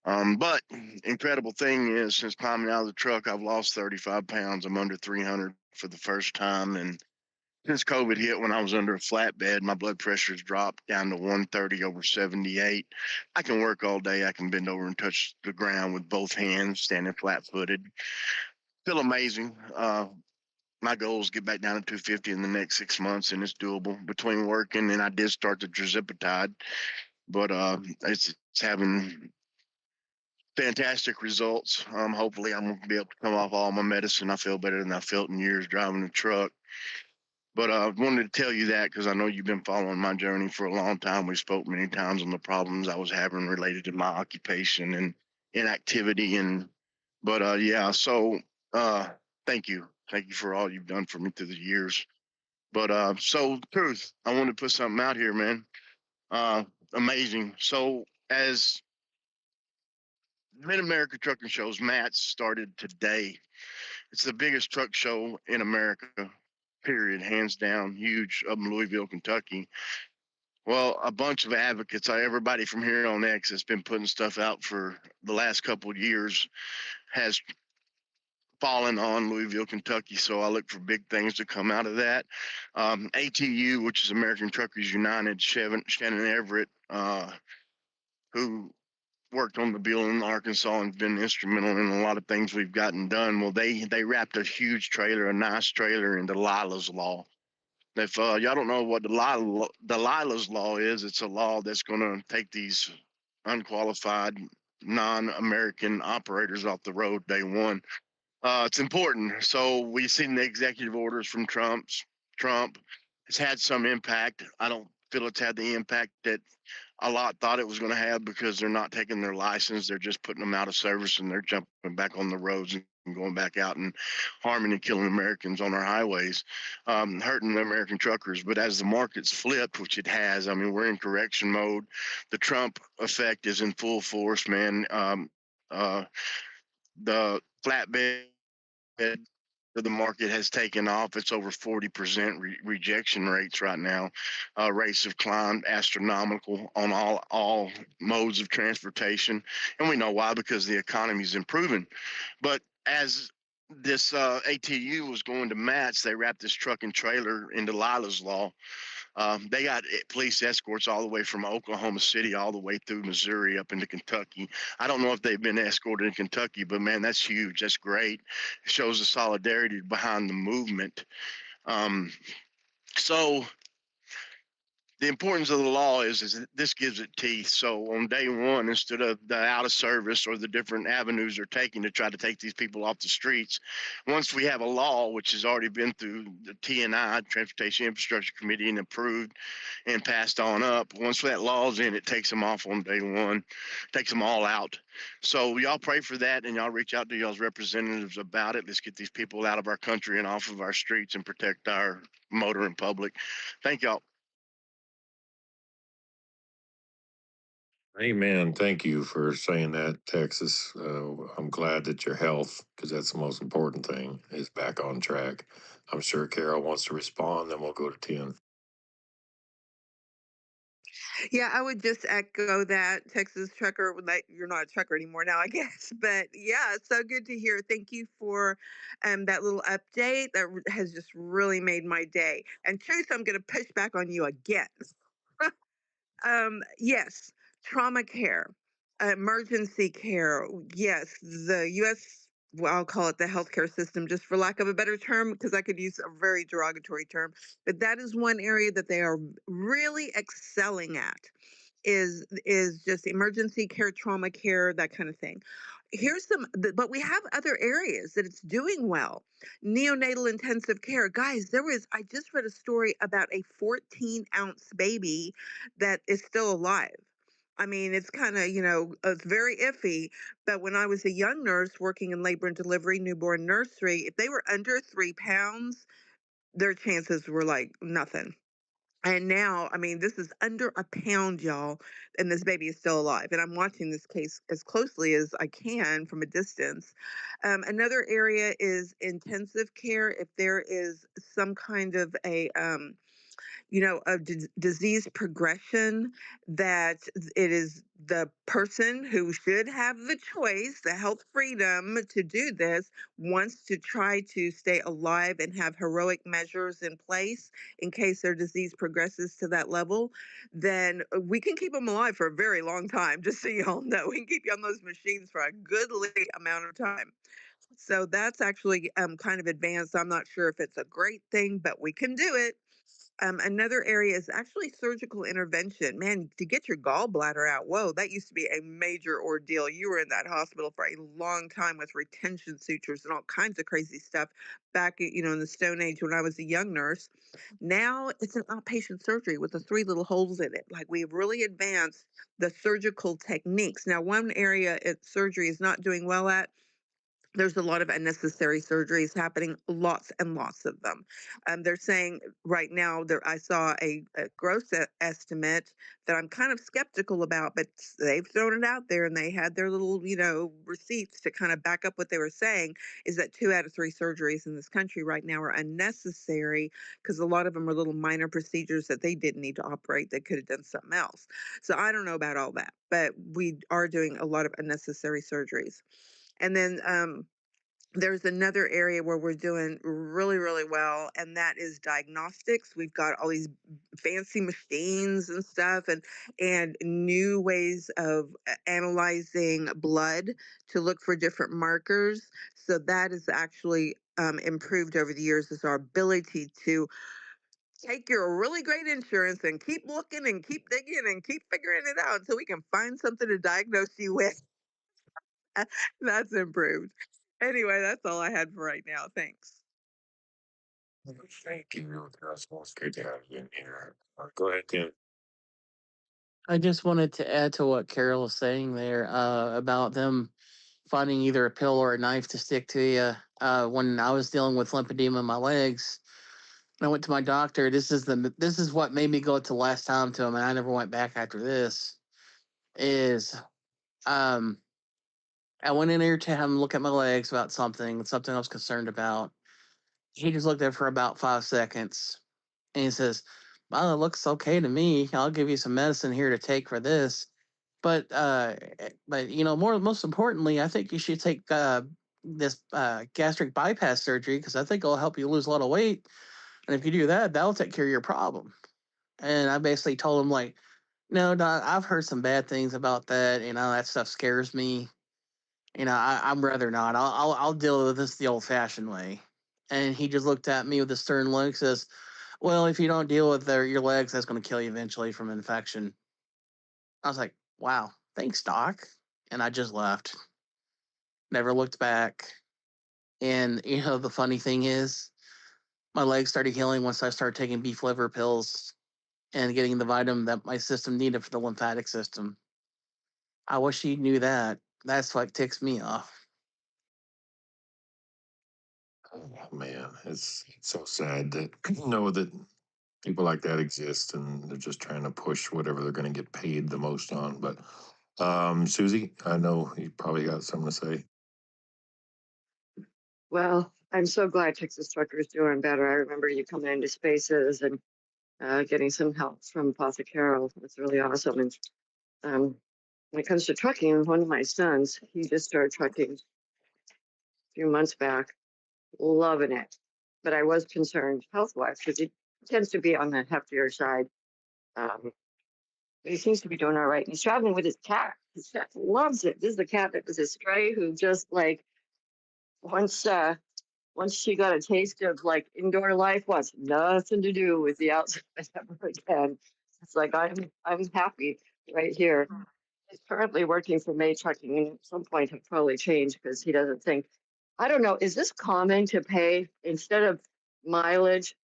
[SPEAKER 15] But incredible thing is, since climbing out of the truck, I've lost 35 pounds. I'm under 300 for the first time, and since COVID hit, when I was under a flatbed, my blood pressure's dropped down to 130 over 78. I can work all day. I can bend over and touch the ground with both hands, standing flat footed. Feel amazing. My goal is get back down to 250 in the next 6 months, and it's doable between working. And I did start the Drizipatide, but it's having fantastic results. Hopefully, I'm gonna be able to come off all my medicine. I feel better than I felt in years driving a truck. But I wanted to tell you that because I know you've been following my journey for a long time. We spoke many times on the problems I was having related to my occupation and inactivity. But yeah, so uh, thank you. Thank you for all you've done for me through the years. But so, Truth, I want to put something out here, man. Uh, Amazing. So, as Mid America Trucking Shows, Matt started today. It's the biggest truck show in America, period, hands down, huge, up in Louisville, Kentucky. Well, a bunch of advocates, everybody from here on X has been putting stuff out for the last couple of years, has fallen on Louisville, Kentucky. So I look for big things to come out of that. ATU, which is American Truckers United, Shannon Everett, who worked on the bill in Arkansas and been instrumental in a lot of things we've gotten done. Well, they wrapped a huge trailer, a nice trailer, in Delilah's Law. If y'all don't know what Delilah's Law is, it's a law that's going to take these unqualified, non-American operators off the road day one. It's important. So we've seen the executive orders from Trump. It's had some impact. I don't feel it's had the impact that a lot thought it was going to have because they're not taking their license. They're just putting them out of service and they're jumping back on the roads and going back out and harming and killing Americans on our highways, hurting the American truckers. But as the market's flipped, which it has, I mean, we're in correction mode. The Trump effect is in full force, man. The flatbed the market has taken off. It's over 40% rejection rates right now. Rates have climbed astronomical on all modes of transportation, and we know why, because the economy is improving. But as this ATU was going to match, they wrapped this truck and trailer into Delilah's Law. They got police escorts all the way from Oklahoma City all the way through Missouri up into Kentucky. I don't know if they've been escorted in Kentucky, but man, that's huge. That's great. It shows the solidarity behind the movement. So the importance of the law is that this gives it teeth. So on day one, instead of the out of service or the different avenues they're taking to try to take these people off the streets, once we have a law, which has already been through the TNI, Transportation Infrastructure Committee, and approved and passed on up, once that law's in, it takes them off on day one, takes them all out. So y'all pray for that, and y'all reach out to y'all's representatives about it. Let's get these people out of our country and off of our streets and protect our motoring public. Thank y'all.
[SPEAKER 1] Amen. Thank you for saying that, Texas. I'm glad that your health, because that's the most important thing, is back on track. I'm sure Carol wants to respond, then we'll go to 10.
[SPEAKER 14] Yeah, I would just echo that, Texas trucker. Like, you're not a trucker anymore now, I guess. But yeah, it's so good to hear. Thank you for that little update. That has just really made my day. And truth, I'm going to push back on you again. Yes, trauma care, emergency care. Yes, the U.S. Well, I'll call it the healthcare system, just for lack of a better term, because I could use a very derogatory term. But that is one area that they are really excelling at. Is just emergency care, trauma care, that kind of thing. Here's but we have other areas that it's doing well. Neonatal intensive care, guys. I just read a story about a 14-ounce baby that is still alive. I mean, it's kind of, it's very iffy. But when I was a young nurse working in labor and delivery, newborn nursery, if they were under 3 pounds, their chances were like nothing. And now, I mean, this is under a pound, y'all, and this baby is still alive. And I'm watching this case as closely as I can from a distance. Another area is intensive care. If there is some kind of a of disease progression, that it is the person who should have the choice, the health freedom to do this, wants to try to stay alive and have heroic measures in place in case their disease progresses to that level, then we can keep them alive for a very long time. Just so y'all know, we can keep you on those machines for a goodly amount of time. So that's actually kind of advanced. I'm not sure if it's a great thing, but we can do it. Another area is actually surgical intervention. Man, to get your gallbladder out, whoa, that used to be a major ordeal. You were in that hospital for a long time with retention sutures and all kinds of crazy stuff back, in the Stone Age when I was a young nurse. Now it's an outpatient surgery with the three little holes in it. Like, we've really advanced the surgical techniques. Now, one area surgery is not doing well at, there's a lot of unnecessary surgeries happening, lots and lots of them. They're saying right now, I saw a gross estimate that I'm kind of skeptical about, but they've thrown it out there and they had their little, receipts to kind of back up what they were saying, is that 2 out of 3 surgeries in this country right now are unnecessary because a lot of them are little minor procedures that they didn't need to operate. They could have done something else. So I don't know about all that, but we are doing a lot of unnecessary surgeries. And then there's another area where we're doing really, really well, and that is diagnostics. We've got all these fancy machines and stuff, and new ways of analyzing blood to look for different markers. So that is actually improved over the years, is our ability to take your really great insurance and keep looking and keep digging and keep figuring it out until we can find something to diagnose you with. That's improved. Anyway, that's all I had for right now. Thanks.
[SPEAKER 1] Thank you. It's good to have you in here. Go ahead, Tim.
[SPEAKER 5] I just wanted to add to what Carol was saying there about them finding either a pill or a knife to stick to you. When I was dealing with lymphedema in my legs, I went to my doctor. This is what made me go to last time to him, and I never went back after this. Is I went in there to have him look at my legs about something I was concerned about. He just looked at it for about 5 seconds, and he says, "Well, it looks okay to me. I'll give you some medicine here to take for this." But most importantly, I think you should take this gastric bypass surgery because I think it'll help you lose a lot of weight. And if you do that, that'll take care of your problem. And I basically told him like, no, Doc, I've heard some bad things about that. That stuff scares me. I'm rather not. I'll deal with this the old-fashioned way. And he just looked at me with a stern look, says, "Well, if you don't deal with your legs, that's going to kill you eventually from infection." I was like, "Wow, thanks, Doc." And I just left. Never looked back. And the funny thing is, my legs started healing once I started taking beef liver pills and getting the vitamin that my system needed for the lymphatic system. I wish he knew that. That's what ticks me off.
[SPEAKER 1] Oh, man, it's so sad that know that people like that exist and they're just trying to push whatever they're going to get paid the most on. But Susie, I know you probably got something to say.
[SPEAKER 6] Well, I'm so glad Texas Trucker's doing better. I remember you coming into Spaces and getting some help from Pastor Carol. That's really awesome. And when it comes to trucking, one of my sons, he just started trucking a few months back, loving it. But I was concerned health-wise because he tends to be on the heftier side. But he seems to be doing all right. And he's traveling with his cat. His cat loves it. This is the cat that was a stray who just like once she got a taste of like indoor life, wants nothing to do with the outside ever again. It's like I'm happy right here. He's currently working for May Trucking, and at some point he'll probably change because he doesn't think. I don't know. Is this common to pay instead of mileage?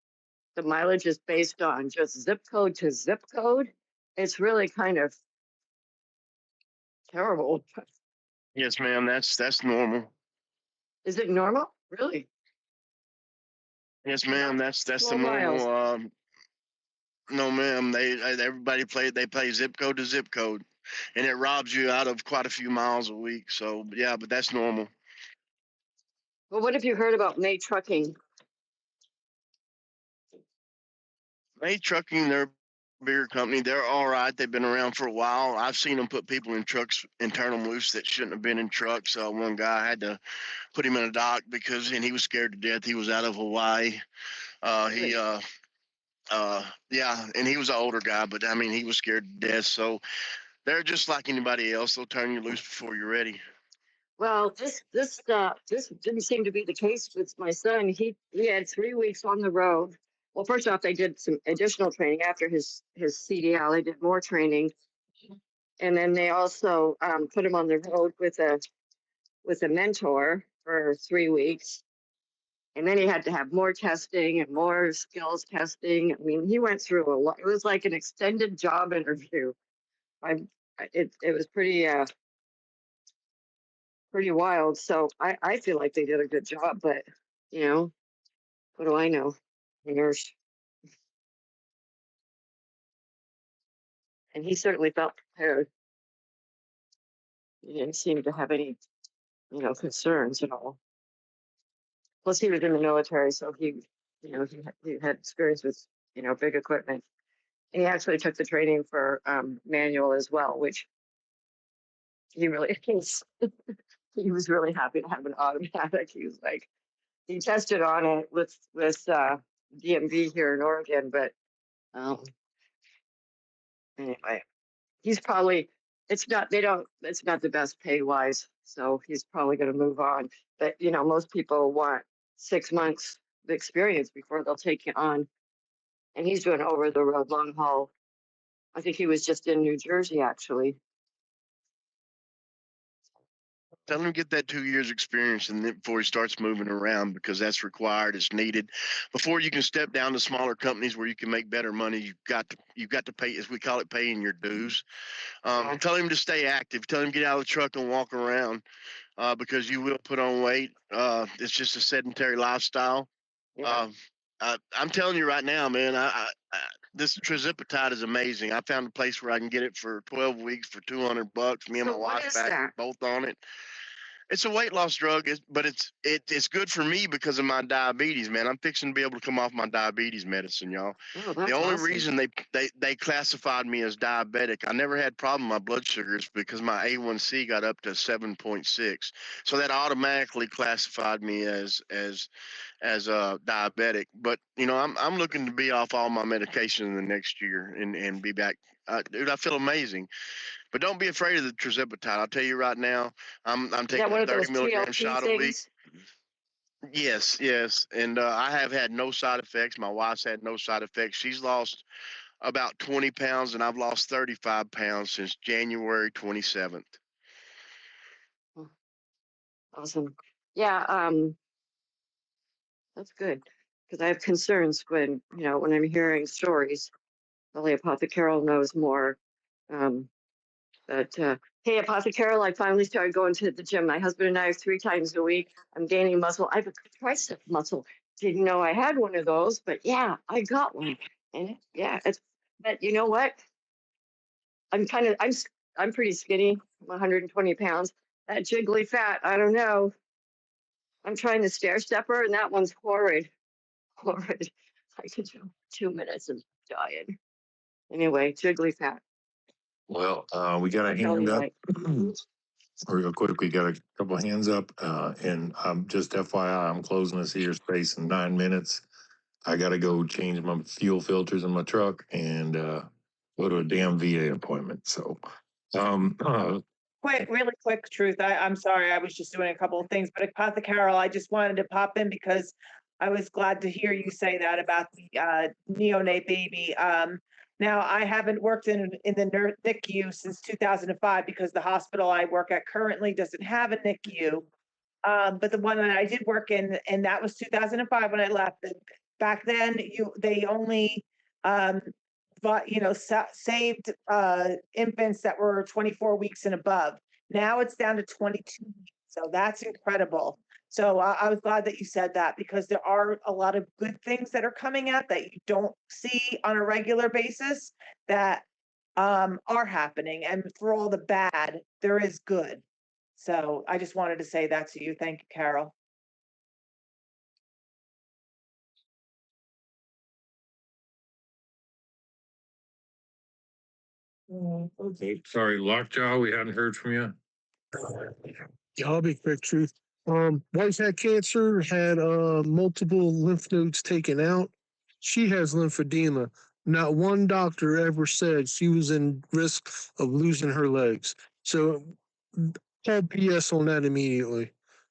[SPEAKER 6] The mileage is based on just zip code to zip code. It's really kind of terrible.
[SPEAKER 15] Yes, ma'am. That's normal.
[SPEAKER 6] Is it normal? Really?
[SPEAKER 15] Yes, ma'am. That's the
[SPEAKER 6] Slow miles.
[SPEAKER 15] normal No, ma'am. Everybody they play zip code to zip code, and it robs you out of quite a few miles a week. So yeah, but that's normal.
[SPEAKER 6] Well, what have you heard about May Trucking?
[SPEAKER 15] May Trucking, they're a bigger company. They're all right. They've been around for a while. I've seen them put people in trucks and turn them loose that shouldn't have been in trucks. One guy had to put him in a dock and he was scared to death. He was out of Hawaii. He yeah, and he was an older guy, but I mean he was scared to death. So they're just like anybody else. They'll turn you loose before you're ready.
[SPEAKER 6] Well, this didn't seem to be the case with my son. He had 3 weeks on the road. Well, first off, they did some additional training after his CDL. They did more training, and then they also put him on the road with a mentor for 3 weeks. And then he had to have more testing and more skills testing. I mean, he went through a lot. It was like an extended job interview. It was pretty wild. So I feel like they did a good job, but what do I know? A nurse. And he certainly felt prepared. He didn't seem to have any, concerns at all. Plus, he was in the military, so he had experience with, big equipment. And he actually took the training for manual as well, which he was really happy to have an automatic. He was like, he tested on it with DMV here in Oregon, but anyway, he's probably it's not the best pay wise, so he's probably going to move on. But most people want 6 months of experience before they'll take you on, and he's doing over the road long haul. I think he was just in New Jersey actually.
[SPEAKER 15] Tell him to get that 2 years experience and then before he starts moving around, because that's required. It's needed before you can step down to smaller companies where you can make better money. You've got to pay, as we call it, paying your dues. Tell him to stay active. Tell him to get out of the truck and walk around, because you will put on weight. It's just a sedentary lifestyle.
[SPEAKER 6] Yeah.
[SPEAKER 15] I'm telling you right now, man. This trizipatide is amazing. I found a place where I can get it for 12 weeks for $200. Me and
[SPEAKER 6] So
[SPEAKER 15] my
[SPEAKER 6] what
[SPEAKER 15] wife
[SPEAKER 6] is
[SPEAKER 15] back
[SPEAKER 6] that?
[SPEAKER 15] both on it. It's a weight loss drug, but it's good for me because of my diabetes, man. I'm fixing to be able to come off my diabetes medicine, y'all.
[SPEAKER 6] Oh,
[SPEAKER 15] The
[SPEAKER 6] that's
[SPEAKER 15] only
[SPEAKER 6] awesome.
[SPEAKER 15] reason they classified me as diabetic, I never had problem with my blood sugars because my A1C got up to 7.6, so that automatically classified me as diabetic. But I'm looking to be off all my medication in the next year and be back. Dude, I feel amazing. But don't be afraid of the trizipatide. I'll tell you right now, I'm
[SPEAKER 6] Is that
[SPEAKER 15] taking
[SPEAKER 6] one
[SPEAKER 15] a
[SPEAKER 6] of those
[SPEAKER 15] 30 milligram
[SPEAKER 6] TLP
[SPEAKER 15] shot a week.
[SPEAKER 6] things?
[SPEAKER 15] Yes, and I have had no side effects. My wife's had no side effects. She's lost about 20 pounds, and I've lost 35 pounds since January 27th.
[SPEAKER 6] Awesome. Yeah, that's good because I have concerns when I'm hearing stories. Probably Apothecary knows more. But hey, Apothecary, I finally started going to the gym. My husband and I 3 times a week. I'm gaining muscle. I have a tricep muscle. Didn't know I had one of those, but yeah, I got one. And but you know what? I'm pretty skinny. I'm 120 pounds. That jiggly fat, I don't know. I'm trying the stair stepper, and that one's horrid. Horrid. I could do 2 minutes of dying. Anyway, jiggly fat.
[SPEAKER 1] Well, we got a
[SPEAKER 6] Tell
[SPEAKER 1] hand
[SPEAKER 6] me
[SPEAKER 1] up.
[SPEAKER 6] right.
[SPEAKER 1] Real quick, we got a couple of hands up, and just FYI, I'm closing this here space in 9 minutes. I got to go change my fuel filters in my truck and go to a damn VA appointment. So,
[SPEAKER 4] Really quick, Truth. I'm sorry, I was just doing a couple of things, but Apothecary, I just wanted to pop in because I was glad to hear you say that about the neonate baby. Now, I haven't worked in the NICU since 2005 because the hospital I work at currently doesn't have a NICU. But the one that I did work in, and that was 2005 when I left. Back then, they only saved infants that were 24 weeks and above. Now it's down to 22 weeks. So that's incredible. So I was glad that you said that because there are a lot of good things that are coming out that you don't see on a regular basis that are happening. And for all the bad, there is good. So I just wanted to say that to you. Thank you, Carol.
[SPEAKER 1] Okay, sorry, Lockjaw, we hadn't heard from you.
[SPEAKER 16] Yeah, I'll be quick, Truth. Wife had cancer, had multiple lymph nodes taken out. She has lymphedema. Not one doctor ever said she was in risk of losing her legs. So call PS on that immediately.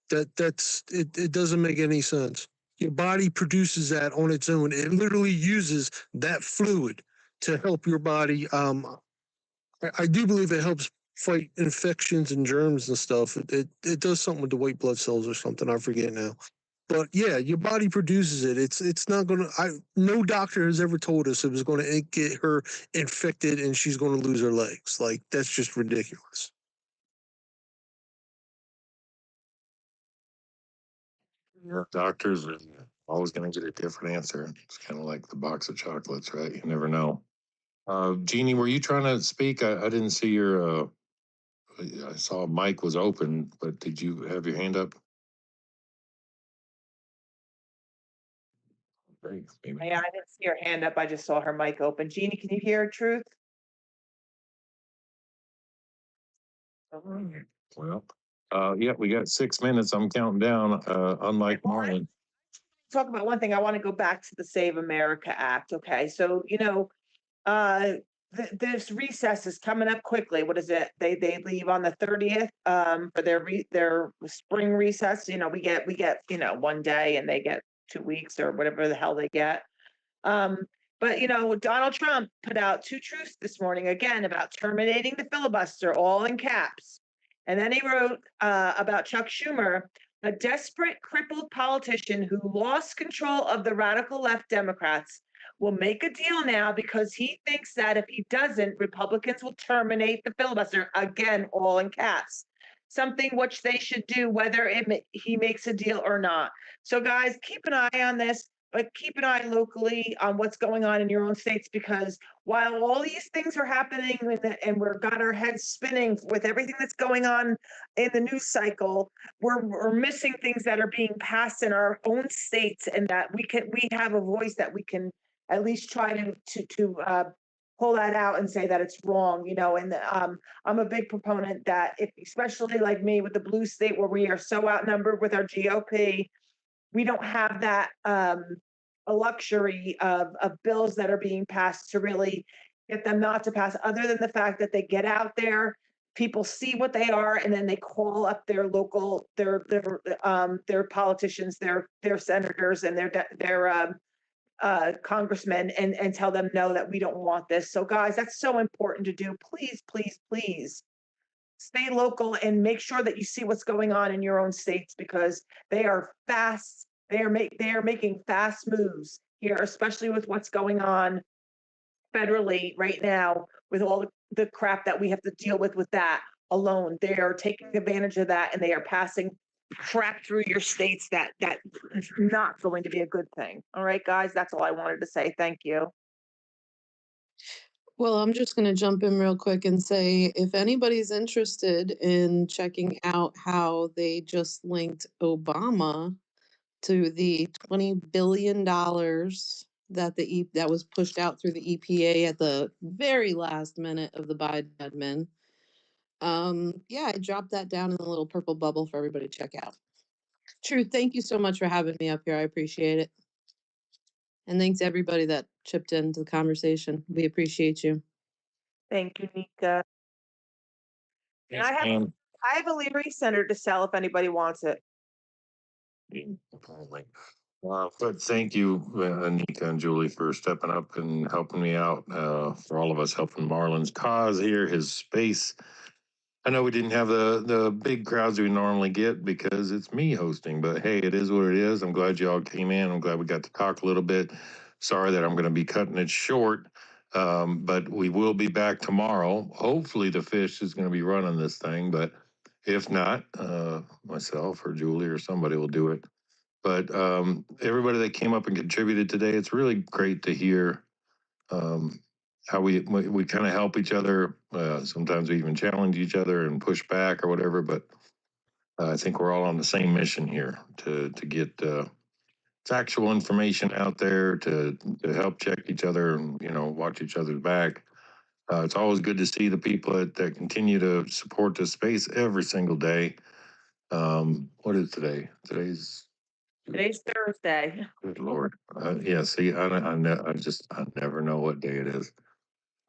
[SPEAKER 16] That's it, it doesn't make any sense. Your body produces that on its own. It literally uses that fluid to help your body. I do believe it helps fight infections and germs and stuff. It does something with the white blood cells or something. I forget now. But yeah, your body produces it. It's not gonna. No doctor has ever told us it was going to get her infected and she's going to lose her legs. Like that's just ridiculous.
[SPEAKER 1] Yeah, doctors are always going to get a different answer. It's kind of like the box of chocolates, right? You never know. Jeannie, were you trying to speak? I didn't see your. I saw mic was open, but did you have your hand up? Great, maybe.
[SPEAKER 4] Yeah, I didn't see her hand up. I just saw her mic open. Jeannie, can you hear Truth?
[SPEAKER 1] Well, yeah, we got 6 minutes. I'm counting down. Unlike Marlon.
[SPEAKER 4] Talk about one thing. I want to go back to the Save America Act. Okay, so this recess is coming up quickly. What is it? They leave on the 30th for their spring recess. We get 1 day and they get 2 weeks or whatever the hell they get. But Donald Trump put out 2 truths this morning again about terminating the filibuster, all in caps. And then he wrote about Chuck Schumer, a desperate, crippled politician who lost control of the radical left Democrats, will make a deal now because he thinks that if he doesn't, Republicans will terminate the filibuster, again, all in caps. Something which they should do whether he makes a deal or not. So guys, keep an eye on this, but keep an eye locally on what's going on in your own states, because while all these things are happening and we've got our heads spinning with everything that's going on in the news cycle, we're missing things that are being passed in our own states, and that we have a voice that we can at least try to pull that out and say that it's wrong, and I'm a big proponent that if, especially like me with the blue state where we are so outnumbered with our GOP, we don't have that a luxury of bills that are being passed to really get them not to pass, other than the fact that they get out there, people see what they are, and then they call up their local their politicians, their senators, and their congressmen, and tell them no, that we don't want this. So guys, that's so important to do. Please, please, please stay local and make sure that you see what's going on in your own states, because they are fast. They are making fast moves here, especially with what's going on federally right now with all the crap that we have to deal with that alone. They are taking advantage of that, and they are passing crap through your states that is not going to be a good thing. All right, guys, that's all I wanted to say. Thank you.
[SPEAKER 7] Well, I'm just going to jump in real quick and say if anybody's interested in checking out how they just linked Obama to the $20 billion that that was pushed out through the EPA at the very last minute of the Biden admin. Yeah, I dropped that down in a little purple bubble for everybody to check out. Truth, thank you so much for having me up here. I appreciate it. And thanks to everybody that chipped into the conversation. We appreciate you.
[SPEAKER 4] Thank you, Nika. And I have a Leary Center to sell if anybody wants it.
[SPEAKER 1] But thank you, Anika and Julie, for stepping up and helping me out. For all of us helping Marlon's cause here, his space. I know we didn't have the big crowds we normally get because it's me hosting, but hey, it is what it is. I'm glad you all came in. I'm glad we got to talk a little bit. Sorry that I'm going to be cutting it short, but we will be back tomorrow. Hopefully the fish is going to be running this thing, but If not, myself or Julie or somebody will do it. But everybody that came up and contributed today, it's really great to hear how we kind of help each other. Sometimes we even challenge each other and push back or whatever. But I think we're all on the same mission here to get factual information out there to help check each other and watch each other's back. It's always good to see the people that continue to support this space every single day. What is today? Today's
[SPEAKER 4] Thursday.
[SPEAKER 1] Good Lord. Yeah, see, I never know what day it is.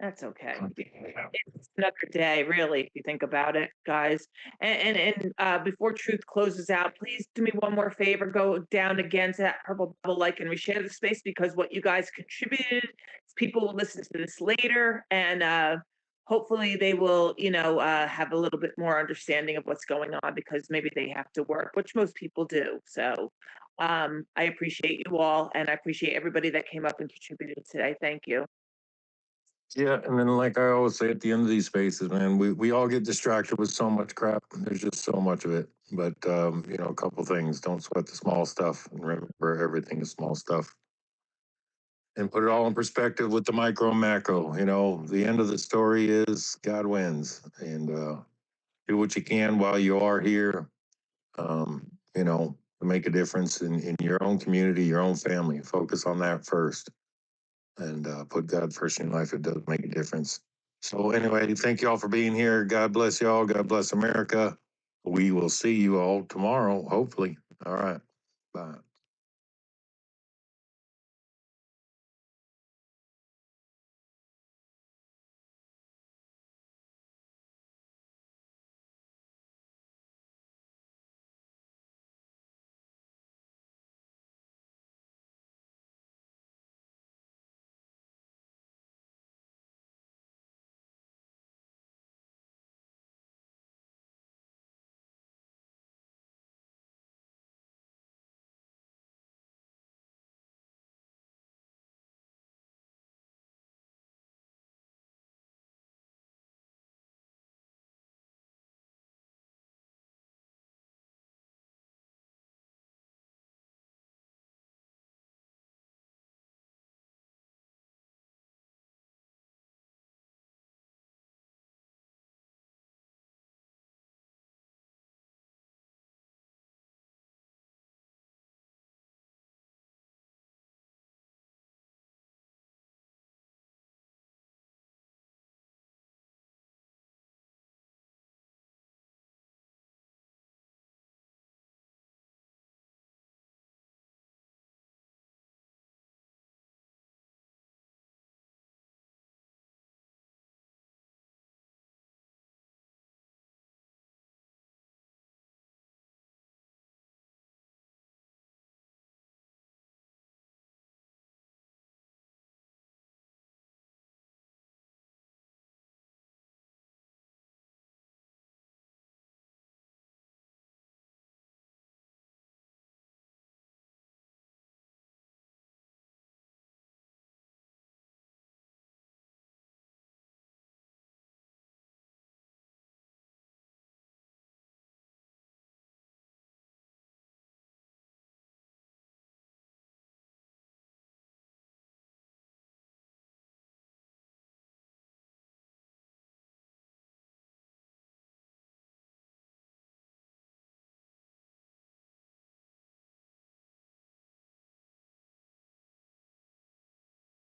[SPEAKER 4] That's okay. It's another day, really, if you think about it, guys. And before Truth closes out, please do me one more favor. Go down again to that purple bubble like and reshare the space, because what you guys contributed, people will listen to this later, and hopefully they will, have a little bit more understanding of what's going on, because maybe they have to work, which most people do. So I appreciate you all, and I appreciate everybody that came up and contributed today. Thank you.
[SPEAKER 1] Yeah, and then like I always say at the end of these spaces, man, we all get distracted with so much crap. There's just so much of it. But a couple things. Don't sweat the small stuff, and remember everything is small stuff. And put it all in perspective with the micro and macro. The end of the story is God wins. And do what you can while you are here. To make a difference in your own community, your own family. Focus on that first. And put God first in your life. It does make a difference. So anyway, thank you all for being here. God bless y'all. God bless America. We will see you all tomorrow, hopefully. All right. Bye.